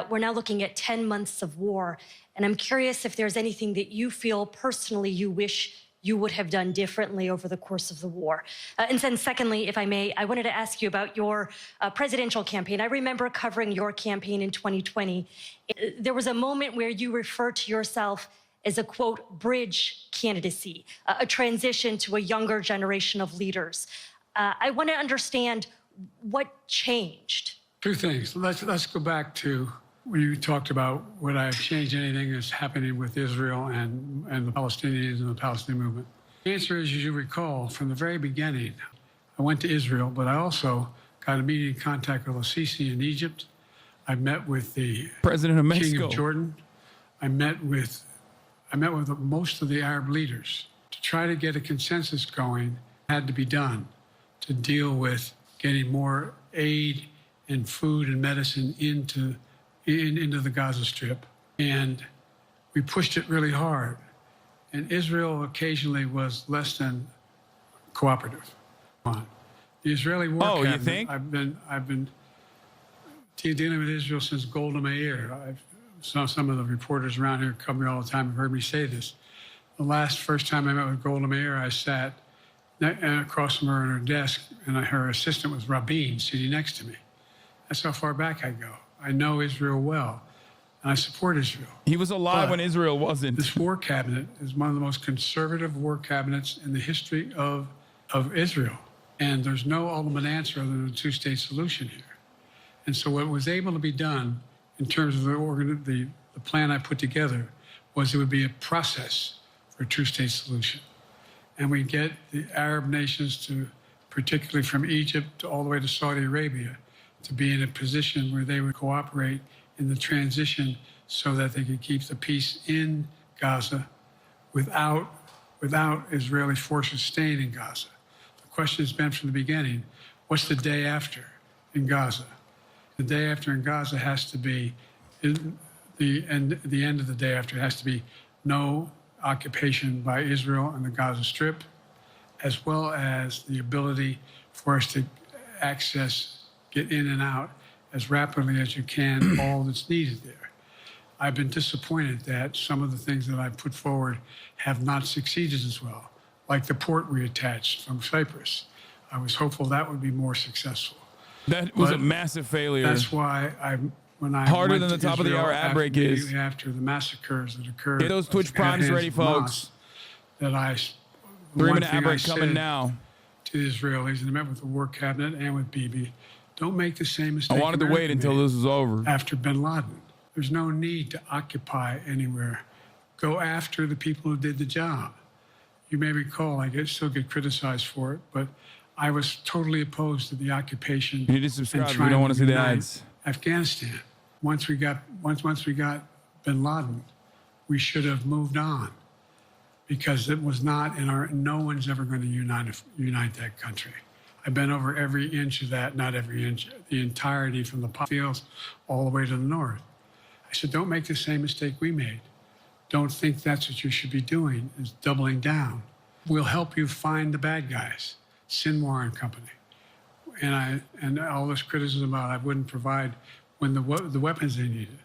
Speaker 10: We're now looking at 10 months of war. And I'm curious if there's anything that you feel personally you wish you would have done differently over the course of the war. And then secondly, if I may, I wanted to ask you about your presidential campaign. I remember covering your campaign in 2020. There was a moment where you referred to yourself as a, quote, bridge candidacy, a transition to a younger generation of leaders. I want to understand what changed.
Speaker 3: Two things. Let's go back to when you talked about would I have changed anything that's happening with Israel and the Palestinians and the Palestinian movement. The answer is, as you recall, from the very beginning, I went to Israel, but I also got immediate contact with al-Sisi in Egypt. I met with the
Speaker 1: president of
Speaker 3: King
Speaker 1: Mexico,
Speaker 3: of Jordan. I met with most of the Arab leaders to try to get a consensus going. Had to be done to deal with getting more aid and food and medicine into the Gaza Strip. And we pushed it really hard. And Israel occasionally was less than cooperative. The Israeli war cabinet,
Speaker 1: you think?
Speaker 3: I've been dealing with Israel since Golda Meir. Some of the reporters around here come here all the time and heard me say this. The first time I met with Golda Meir, I sat across from her at her desk, and her assistant was Rabin sitting next to me. That's how far back I go. I know Israel well, and I support Israel.
Speaker 1: He was alive when Israel wasn't.
Speaker 3: This war cabinet is one of the most conservative war cabinets in the history of Israel. And there's no ultimate answer other than a two-state solution here. And so what was able to be done in terms of the plan I put together was it would be a process for a two-state solution. And we get the Arab nations to, particularly from Egypt all the way to Saudi Arabia, to be in a position where they would cooperate in the transition so that they could keep the peace in Gaza without Israeli forces staying in Gaza. The question has been from the beginning, what's the day after in Gaza? The day after in Gaza has to be, the end of the day after has to be no occupation by Israel on the Gaza Strip, as well as the ability for us to get in and out as rapidly as you can, all that's needed there. I've been disappointed that some of the things that I put forward have not succeeded as well, like the port we attached from Cyprus. I was hopeful that would be more successful.
Speaker 1: That was a massive failure.
Speaker 3: That's why when I
Speaker 1: harder
Speaker 3: went
Speaker 1: than the
Speaker 3: to
Speaker 1: top
Speaker 3: Israel
Speaker 1: of the hour ad break is.
Speaker 3: immediately after the massacres that occurred.
Speaker 1: Get those Twitch Primes ready, folks.
Speaker 3: That
Speaker 1: 3-minute ad break coming now.
Speaker 3: To the Israelis, and I met with the war cabinet and with Bibi. Don't make the same mistake.
Speaker 1: I wanted to wait until this was over.
Speaker 3: After bin Laden. There's no need to occupy anywhere. Go after the people who did the job. You may recall, I still get criticized for it, but I was totally opposed to the occupation.
Speaker 1: You need to subscribe if you don't want to see the ads.
Speaker 3: Afghanistan. Once we got bin Laden, we should have moved on, because it was not no one's ever going to unite that country. I've been over every inch of that, not every inch, the entirety from the fields all the way to the north. I said, don't make the same mistake we made. Don't think that's what you should be doing, is doubling down. We'll help you find the bad guys, Sinwar and company. And all this criticism about I wouldn't provide when the weapons they needed.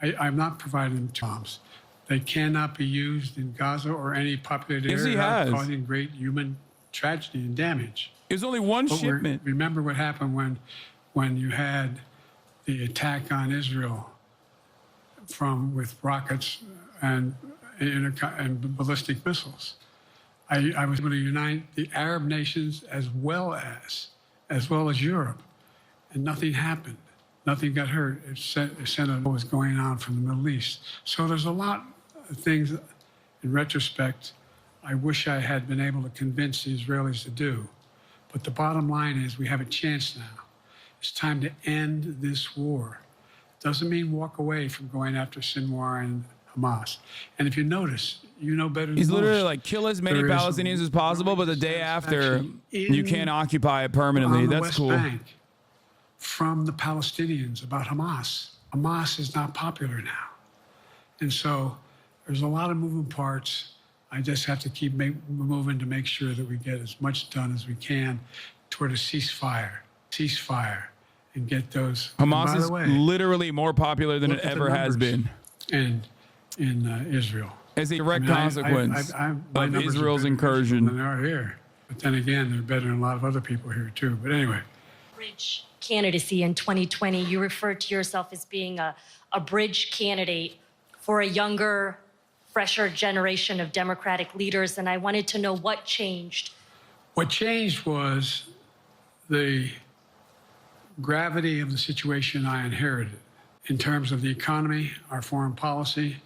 Speaker 3: I'm not providing them bombs. They cannot be used in Gaza or any populated area without causing great human tragedy and damage.
Speaker 1: It was only one shipment.
Speaker 3: Remember what happened when you had the attack on Israel with rockets and ballistic missiles. I was able to unite the Arab nations as well as Europe, and nothing happened. Nothing got hurt. It sent what was going on from the Middle East. So there's a lot of things in retrospect I wish I had been able to convince the Israelis to do. But the bottom line is we have a chance now. It's time to end this war. Doesn't mean walk away from going after Sinwar and Hamas. And if you notice, you know better than
Speaker 1: He's literally
Speaker 3: most,
Speaker 1: like, kill as many
Speaker 3: there is
Speaker 1: Palestinians as possible, but the day after,
Speaker 3: satisfaction
Speaker 1: you can't occupy it permanently.
Speaker 3: on the
Speaker 1: That's
Speaker 3: West
Speaker 1: cool.
Speaker 3: Bank from the Palestinians about Hamas. Hamas is not popular now. And so there's a lot of moving parts. I just have to keep moving to make sure that we get as much done as we can toward a ceasefire, and get those.
Speaker 1: Hamas is literally more popular than it ever has been.
Speaker 3: And in Israel.
Speaker 1: As a direct consequence of Israel's incursion.
Speaker 3: Than they are here. But then again, they're better than a lot of other people here too. But anyway.
Speaker 10: Bridge candidacy in 2020, you referred to yourself as being a bridge candidate for a younger, fresher generation of Democratic leaders, and I wanted to know what changed.
Speaker 3: What changed was the gravity of the situation I inherited in terms of the economy, our foreign policy,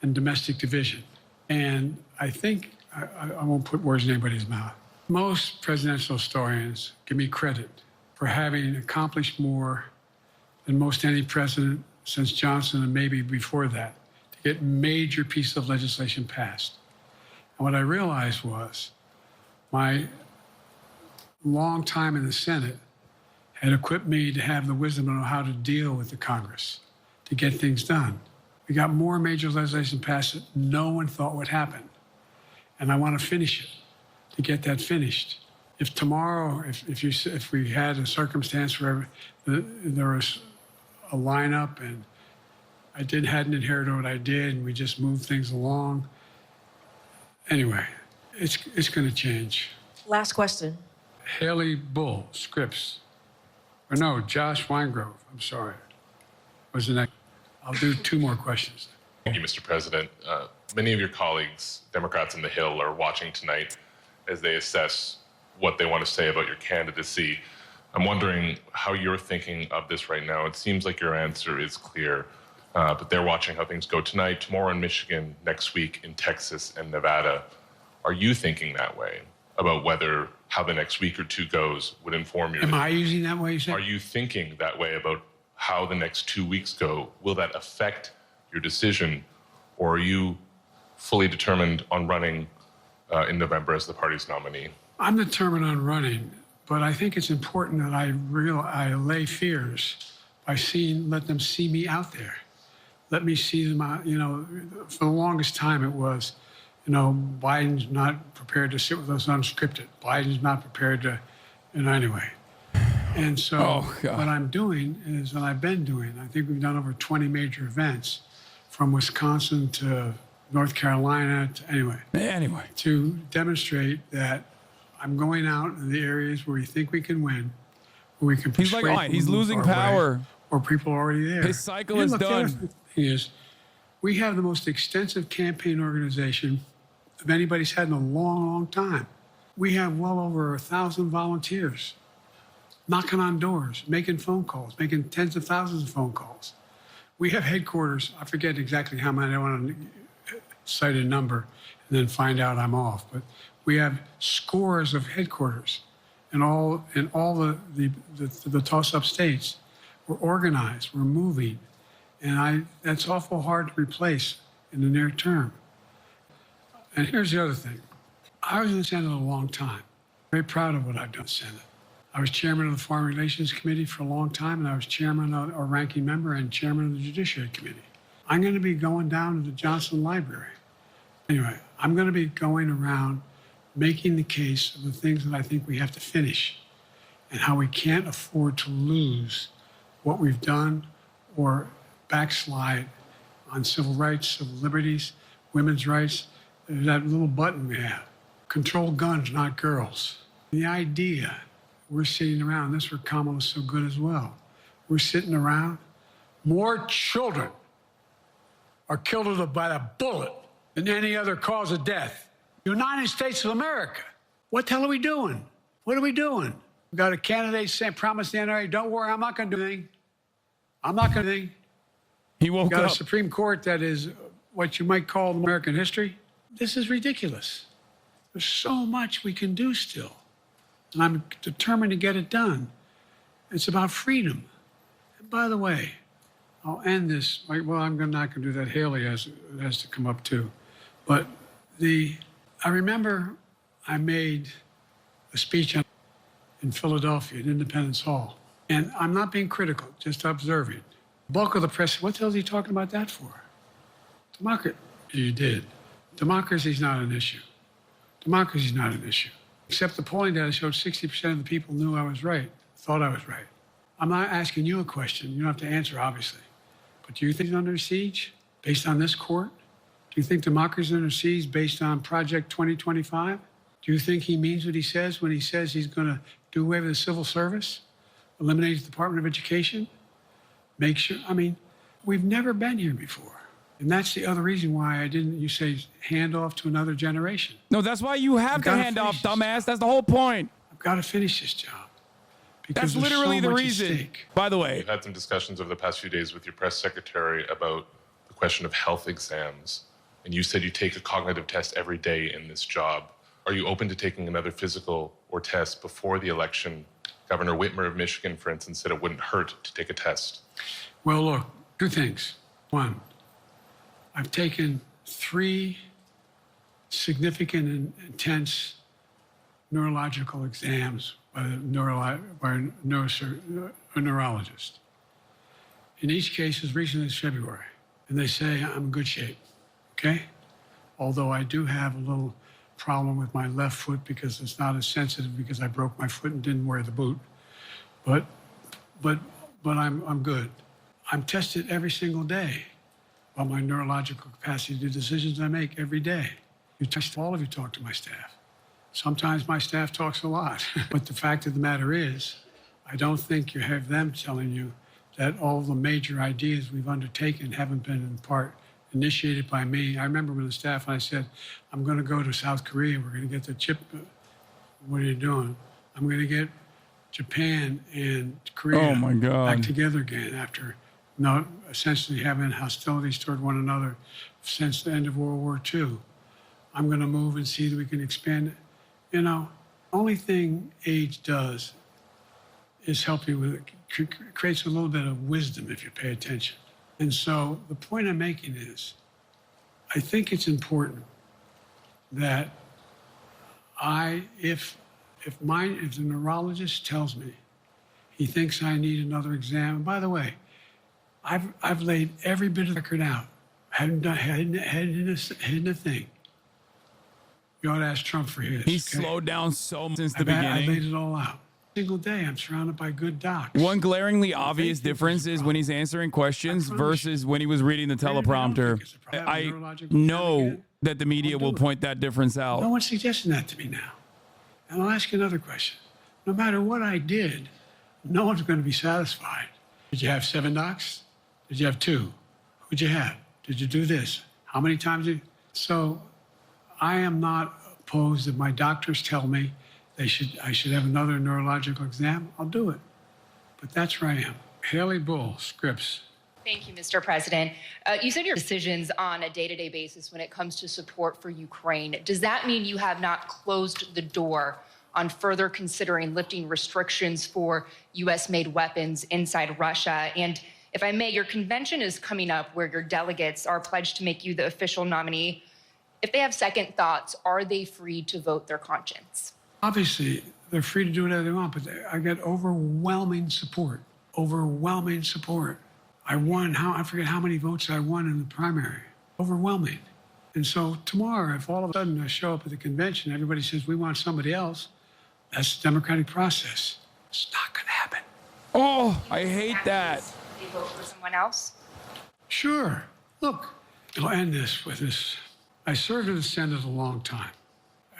Speaker 3: and domestic division. And I think, I won't put words in anybody's mouth. Most presidential historians give me credit for having accomplished more than most any president since Johnson and maybe before that to get major pieces of legislation passed. And what I realized was my long time in the Senate had equipped me to have the wisdom to know how to deal with the Congress, to get things done. We got more major legislation passed that no one thought would happen. And I want to finish it, to get that finished. If tomorrow, if we had a circumstance where there was a lineup and I hadn't inherited what I did and we just moved things along, anyway, it's going to change.
Speaker 11: Last question.
Speaker 3: Haley Bull, Scripps. Or no, Josh Weingrove, I'm sorry, was the next. I'll do two more questions.
Speaker 12: Thank you, Mr. President. Many of your colleagues, Democrats on the Hill, are watching tonight as they assess what they want to say about your candidacy. I'm wondering how you're thinking of this right now. It seems like your answer is clear, but they're watching how things go tonight, tomorrow in Michigan, next week in Texas and Nevada. Are you thinking that way about how the next week or two goes would inform your...
Speaker 3: Am I using that way, you said?
Speaker 12: Are you thinking that way about how the next 2 weeks go? Will that affect your decision, or are you fully determined on running in November as the party's nominee?
Speaker 3: I'm determined on running, but I think it's important that I allay fears by let them see me out there. Let me see them out, for the longest time it was, Biden's not prepared to sit with us unscripted. Biden's not prepared to, anyway. And so what I'm doing is, and I've been doing, I think we've done over 20 major events from Wisconsin to North Carolina to, to demonstrate that I'm going out in the areas where we think we can win, where we can persuade people.
Speaker 1: He's like, he's losing power.
Speaker 3: Or people are already there.
Speaker 1: His cycle is done.
Speaker 3: The other thing is, we have the most extensive campaign organization of anybody's had in a long, long time. We have well over 1,000 volunteers knocking on doors, making phone calls, making tens of thousands of phone calls. We have headquarters. I forget exactly how many. I don't want to cite a number and then find out I'm off. But we have scores of headquarters in all the toss-up states. We're organized. We're moving. And that's awful hard to replace in the near term. And here's the other thing. I was in the Senate a long time. Very proud of what I've done in the Senate. I was chairman of the Foreign Relations Committee for a long time, and I was chairman or ranking member and chairman of the Judiciary Committee. I'm going to be going down to the Johnson Library. Anyway, I'm going to be going around making the case of the things that I think we have to finish and how we can't afford to lose what we've done or backslide on civil rights, civil liberties, women's rights. There's that little button we have. Control guns, not girls. The idea we're sitting around, this is where Kamala's so good as well. We're sitting around. More children are killed by a bullet than any other cause of death. United States of America. What the hell are we doing? What are we doing? We got a candidate saying, promise the NRA, don't worry, I'm not going to do anything. I'm not going to do anything.
Speaker 1: He woke
Speaker 3: got
Speaker 1: up.
Speaker 3: A Supreme Court that is what you might call American history. This is ridiculous. There's so much we can do still. And I'm determined to get it done. It's about freedom. And by the way, I'll end this. Well, I'm not going to do that. Haley has to come up too. But I remember I made a speech in Philadelphia at Independence Hall. And I'm not being critical, just observing. The bulk of the press, what the hell is he talking about that for? Democracy, you did. Democracy is not an issue. Democracy is not an issue. Except the polling data showed 60% of the people knew I was right, thought I was right. I'm not asking you a question. You don't have to answer, obviously. But do you think it's under siege based on this court? Do you think democracy is under siege based on Project 2025? Do you think he means what he says when he says he's going to do away with the civil service, eliminate the Department of Education, make sure? I mean, we've never been here before. And that's the other reason why you say, hand off to another generation.
Speaker 1: No, that's why you have to hand off, dumbass. That's the whole point.
Speaker 3: I've got to finish this job.
Speaker 1: That's literally the reason. By the way,
Speaker 12: you've had some discussions over the past few days with your press secretary about the question of health exams. And you said you take a cognitive test every day in this job. Are you open to taking another physical or test before the election? Governor Whitmer of Michigan, for instance, said it wouldn't hurt to take a test.
Speaker 3: Well, look, two things. One, I've taken 3 significant and intense neurological exams by a neurologist. In each case, as recently as February. And they say I'm in good shape, okay? Although I do have a little problem with my left foot because it's not as sensitive because I broke my foot and didn't wear the boot. But I'm good. I'm tested every single day about my neurological capacity to do decisions I make every day. All of you talk to my staff. Sometimes my staff talks a lot. But the fact of the matter is, I don't think you have them telling you that all the major ideas we've undertaken haven't been in part initiated by me. I remember when the staff and I said, I'm going to go to South Korea. We're going to get the chip. What are you doing? I'm going to get Japan and Korea back together again after essentially having hostilities toward one another since the end of World War II. I'm going to move and see that we can expand it. You know, only thing age does is help you with it, creates a little bit of wisdom if you pay attention. And so the point I'm making is, I think it's important that if the neurologist tells me he thinks I need another exam, and by the way, I've laid every bit of the record out, hadn't hidden a thing. You ought to ask Trump for his.
Speaker 1: He's slowed down so much since the beginning.
Speaker 3: I laid it all out. Single day, I'm surrounded by good docs.
Speaker 1: One glaringly obvious difference is when he's answering questions versus when he was reading the teleprompter. I know that the media will point that difference out.
Speaker 3: No one's suggesting that to me now. And I'll ask you another question. No matter what I did, no one's going to be satisfied. Did you have 7 docs? Did you have 2? Who'd you have? Did you do this? How many times did you? So I am not opposed if my doctors tell me I should have another neurological exam. I'll do it. But that's where I am. Haley Bull, Scripps.
Speaker 11: Thank you, Mr. President. You said your decisions on a day-to-day basis when it comes to support for Ukraine. Does that mean you have not closed the door on further considering lifting restrictions for U.S.-made weapons inside Russia? And if I may, your convention is coming up where your delegates are pledged to make you the official nominee. If they have second thoughts, are they free to vote their conscience?
Speaker 3: Obviously, they're free to do whatever they want, but I get overwhelming support. Overwhelming support. I won, I forget how many votes I won in the primary. Overwhelming. And so tomorrow, if all of a sudden I show up at the convention, everybody says, we want somebody else, that's the democratic process. It's not going to happen.
Speaker 1: Oh, I hate that.
Speaker 11: They vote for someone else?
Speaker 3: Sure. Look, I'll end this with this. I served in the Senate a long time.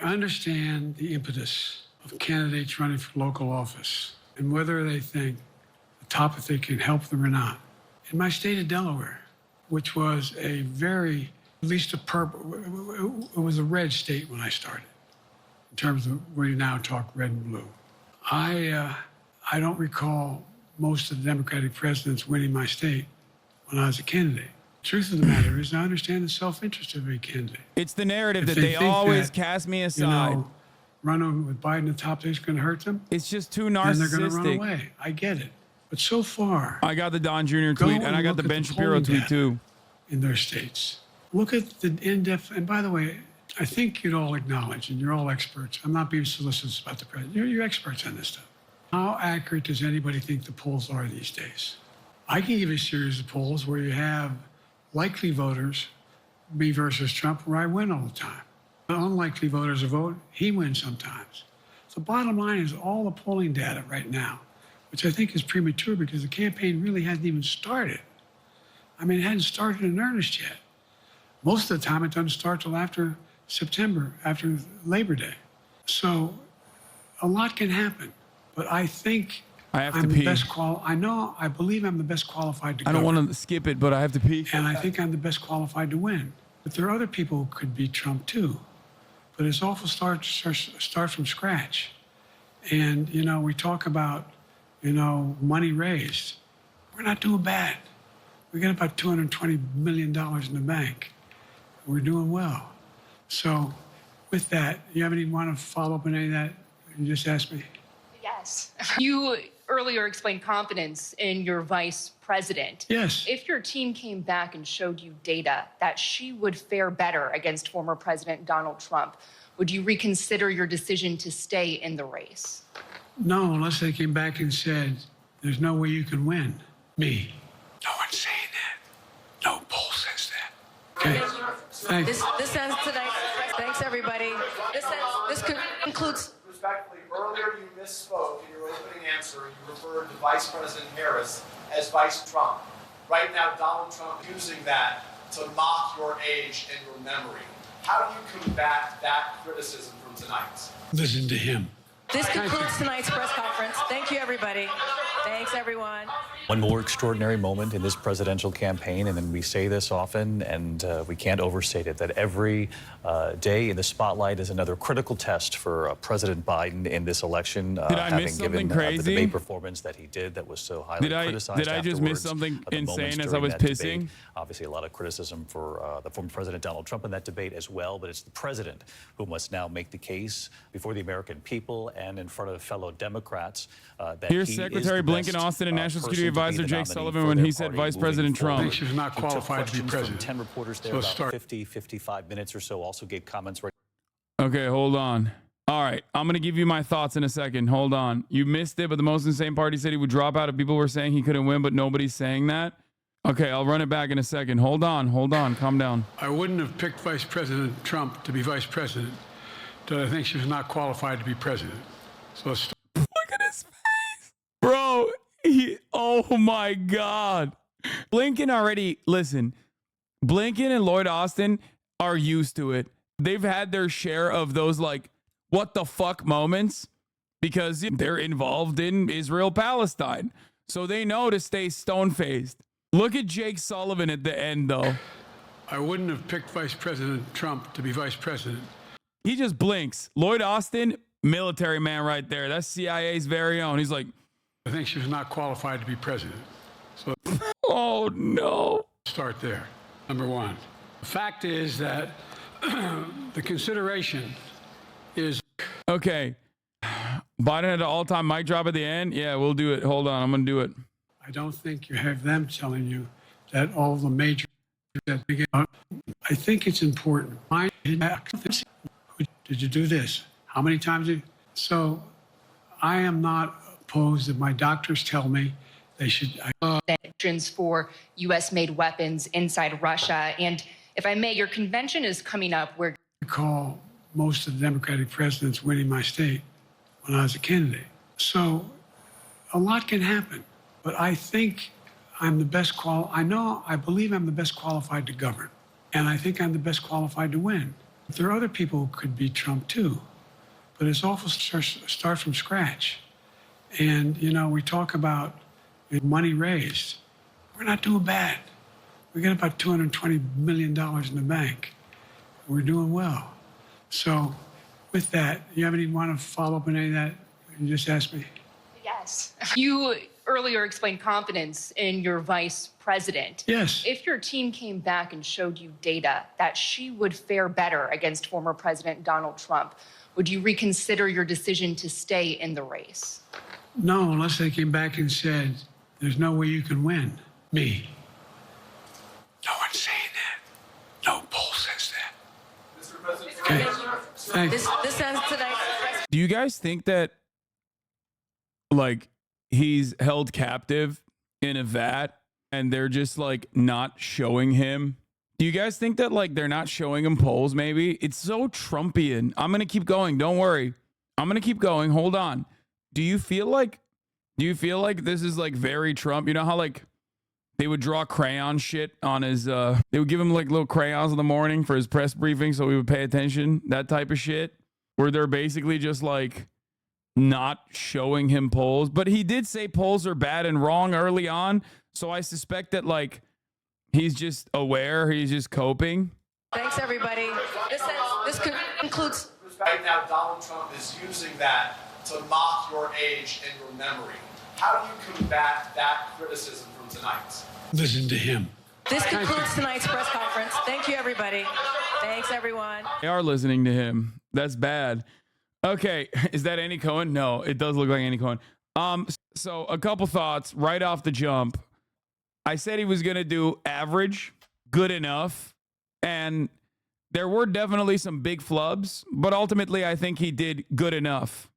Speaker 3: I understand the impetus of candidates running for local office and whether they think the top if they can help them or not. In my state of Delaware, which was a very, at least a purple, it was a red state when I started, in terms of where you now talk red and blue. I don't recall most of the Democratic presidents winning my state when I was a candidate. Truth of the matter is, I understand the self-interest of every candidate.
Speaker 1: It's the narrative
Speaker 3: If
Speaker 1: that they
Speaker 3: think
Speaker 1: always
Speaker 3: that,
Speaker 1: cast me aside.
Speaker 3: You know, running with Biden at the top is going to hurt them.
Speaker 1: It's just too
Speaker 3: And they're going to run
Speaker 1: narcissistic.
Speaker 3: away. I get it. But so far,
Speaker 1: I got the Don Jr. tweet and I got the Ben Shapiro tweet too.
Speaker 3: In their states. Look at the in-depth, and by the way, I think you'd all acknowledge, and you're all experts. I'm not being solicitous about the president. You're experts on this stuff. How accurate does anybody think the polls are these days? I can give you a series of polls where you have likely voters, me versus Trump, where I win all the time. The unlikely voters who vote, he wins sometimes. So bottom line is all the polling data right now, which I think is premature because the campaign really hasn't even started. I mean, it hadn't started in earnest yet. Most of the time, it doesn't start till after September, after Labor Day. So a lot can happen. But I think I'm the best I believe I'm the best qualified to
Speaker 1: I don't want to skip it, but I have to pee.
Speaker 3: And I think I'm the best qualified to win. But there are other people who could beat Trump too. But it's awful start from scratch. And, you know, we talk about, you know, money raised. We're not doing bad. We got about $220 million in the bank. We're doing well. So with that, you have any want to follow up on any of that you just asked me?
Speaker 11: Yes. You earlier explained confidence in your vice president.
Speaker 3: Yes.
Speaker 11: If your team came back and showed you data that she would fare better against former President Donald Trump, would you reconsider your decision to stay in the race?
Speaker 3: No, unless they came back and said, there's no way you can win. Me. No one's saying that. No poll says that. Okay. Thanks.
Speaker 13: This ends tonight. Thanks, everybody. This concludes.
Speaker 14: Respectfully, earlier you misspoke in your opening answer. You referred to Vice President Harris as Vice Trump. Right now, Donald Trump using that to mock your age and your memory. How do you combat that criticism from tonight?
Speaker 3: Listen to him.
Speaker 13: This concludes tonight's press conference. Thank you, everybody. Thanks, everyone.
Speaker 15: One more extraordinary moment in this presidential campaign, and then we say this often, and we can't overstate it, that every day in the spotlight is another critical test for President Biden in this election.
Speaker 1: Did I miss something crazy?
Speaker 15: The debate performance that he did that was so highly criticized.
Speaker 1: Did I just miss something insane as I was pissing?
Speaker 15: Debate. Obviously, a lot of criticism for the former President Donald Trump in that debate as well, but it's the president who must now make the case before the American people and in front of fellow Democrats that
Speaker 1: Here's
Speaker 15: he
Speaker 1: Secretary
Speaker 15: is the
Speaker 1: Blinken,
Speaker 15: best,
Speaker 1: Austin, and National Security
Speaker 15: person to be
Speaker 1: Advisor
Speaker 15: the
Speaker 1: Jake
Speaker 15: nominee
Speaker 1: Sullivan
Speaker 15: for
Speaker 1: when
Speaker 15: their
Speaker 1: he said
Speaker 15: party
Speaker 1: Vice
Speaker 15: moving
Speaker 1: President
Speaker 15: forward.
Speaker 1: Trump.
Speaker 3: I think she's not qualified to be president.
Speaker 15: 10 reporters there, about 50, 55 minutes or so, also gave comments right.
Speaker 1: Okay, hold on. All right, I'm going to give you my thoughts in a second. Hold on. You missed it, but the most insane party said he would drop out if people were saying he couldn't win, but nobody's saying that. Okay, I'll run it back in a second. Hold on, calm down.
Speaker 3: I wouldn't have picked Vice President Trump to be vice president, but I think she was not qualified to be president. So let's start.
Speaker 1: Look at his face. Bro, oh my God. Blinken and Lloyd Austin are used to it. They've had their share of those like, what the fuck moments because they're involved in Israel-Palestine. So they know to stay stone-faced. Look at Jake Sullivan at the end, though.
Speaker 3: I wouldn't have picked Vice President Trump to be vice president.
Speaker 1: He just blinks. Lloyd Austin, military man right there. That's CIA's very own. He's like,
Speaker 3: I think she was not qualified to be president. So
Speaker 1: oh, no.
Speaker 3: Start there. Number one. The fact is that the consideration is.
Speaker 1: Okay. Biden had an all-time mic drop at the end. Yeah, we'll do it. Hold on. I'm going to do it.
Speaker 3: I don't think you have them telling you that all the major that they get out. I think it's important. Did you do this? How many times did? So I am not opposed if my doctors tell me they should.
Speaker 11: For U.S.-made weapons inside Russia. And if I may, your convention is coming up where.
Speaker 3: I recall most of the Democratic presidents winning my state when I was a candidate. So a lot can happen. But I think I'm the best I believe I'm the best qualified to govern. And I think I'm the best qualified to win. There are other people who could beat Trump too. But it's awful start from scratch. And, you know, we talk about money raised. We're not doing bad. We got about $220 million in the bank. We're doing well. So with that, you have any want to follow up on any of that you just asked me?
Speaker 11: Yes. You earlier explained confidence in your vice president.
Speaker 3: Yes.
Speaker 11: If your team came back and showed you data that she would fare better against former President Donald Trump, would you reconsider your decision to stay in the race?
Speaker 3: No, unless they came back and said, there's no way you can win. Me. No one's saying that. No poll says that.
Speaker 14: Mr. President,
Speaker 3: Okay. Thanks.
Speaker 13: This ends tonight's press.
Speaker 1: Do you guys think that, like, he's held captive in a vat and they're just like not showing him? Do you guys think that, like, they're not showing him polls? Maybe it's so Trumpian. I'm gonna keep going. Don't worry. I'm gonna keep going. Hold on. Do you feel like this is like very Trump? You know how like they would draw crayon shit on his they would give him like little crayons in the morning for his press briefing so we would pay attention, that type of shit, where they're basically just like not showing him polls. But he did say polls are bad and wrong early on, so I suspect that like he's just aware, he's just coping.
Speaker 13: Thanks, everybody. This concludes.
Speaker 14: right now Donald Trump is using that to mock your age and your memory. How do you combat that criticism from tonight?
Speaker 3: Listen to him.
Speaker 13: This concludes tonight's press conference. Thank you, everybody. Thanks, everyone.
Speaker 1: They are listening to him. That's bad. Okay, is that Andy Cohen? No, it does look like Andy Cohen. So a couple thoughts right off the jump. I said he was going to do average, good enough, and there were definitely some big flubs, but ultimately I think he did good enough.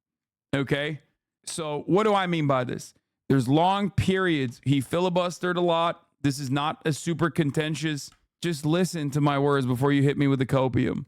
Speaker 1: Okay? So what do I mean by this? There's long periods. He filibustered a lot. This is not a super contentious. Just listen to my words before you hit me with the copium.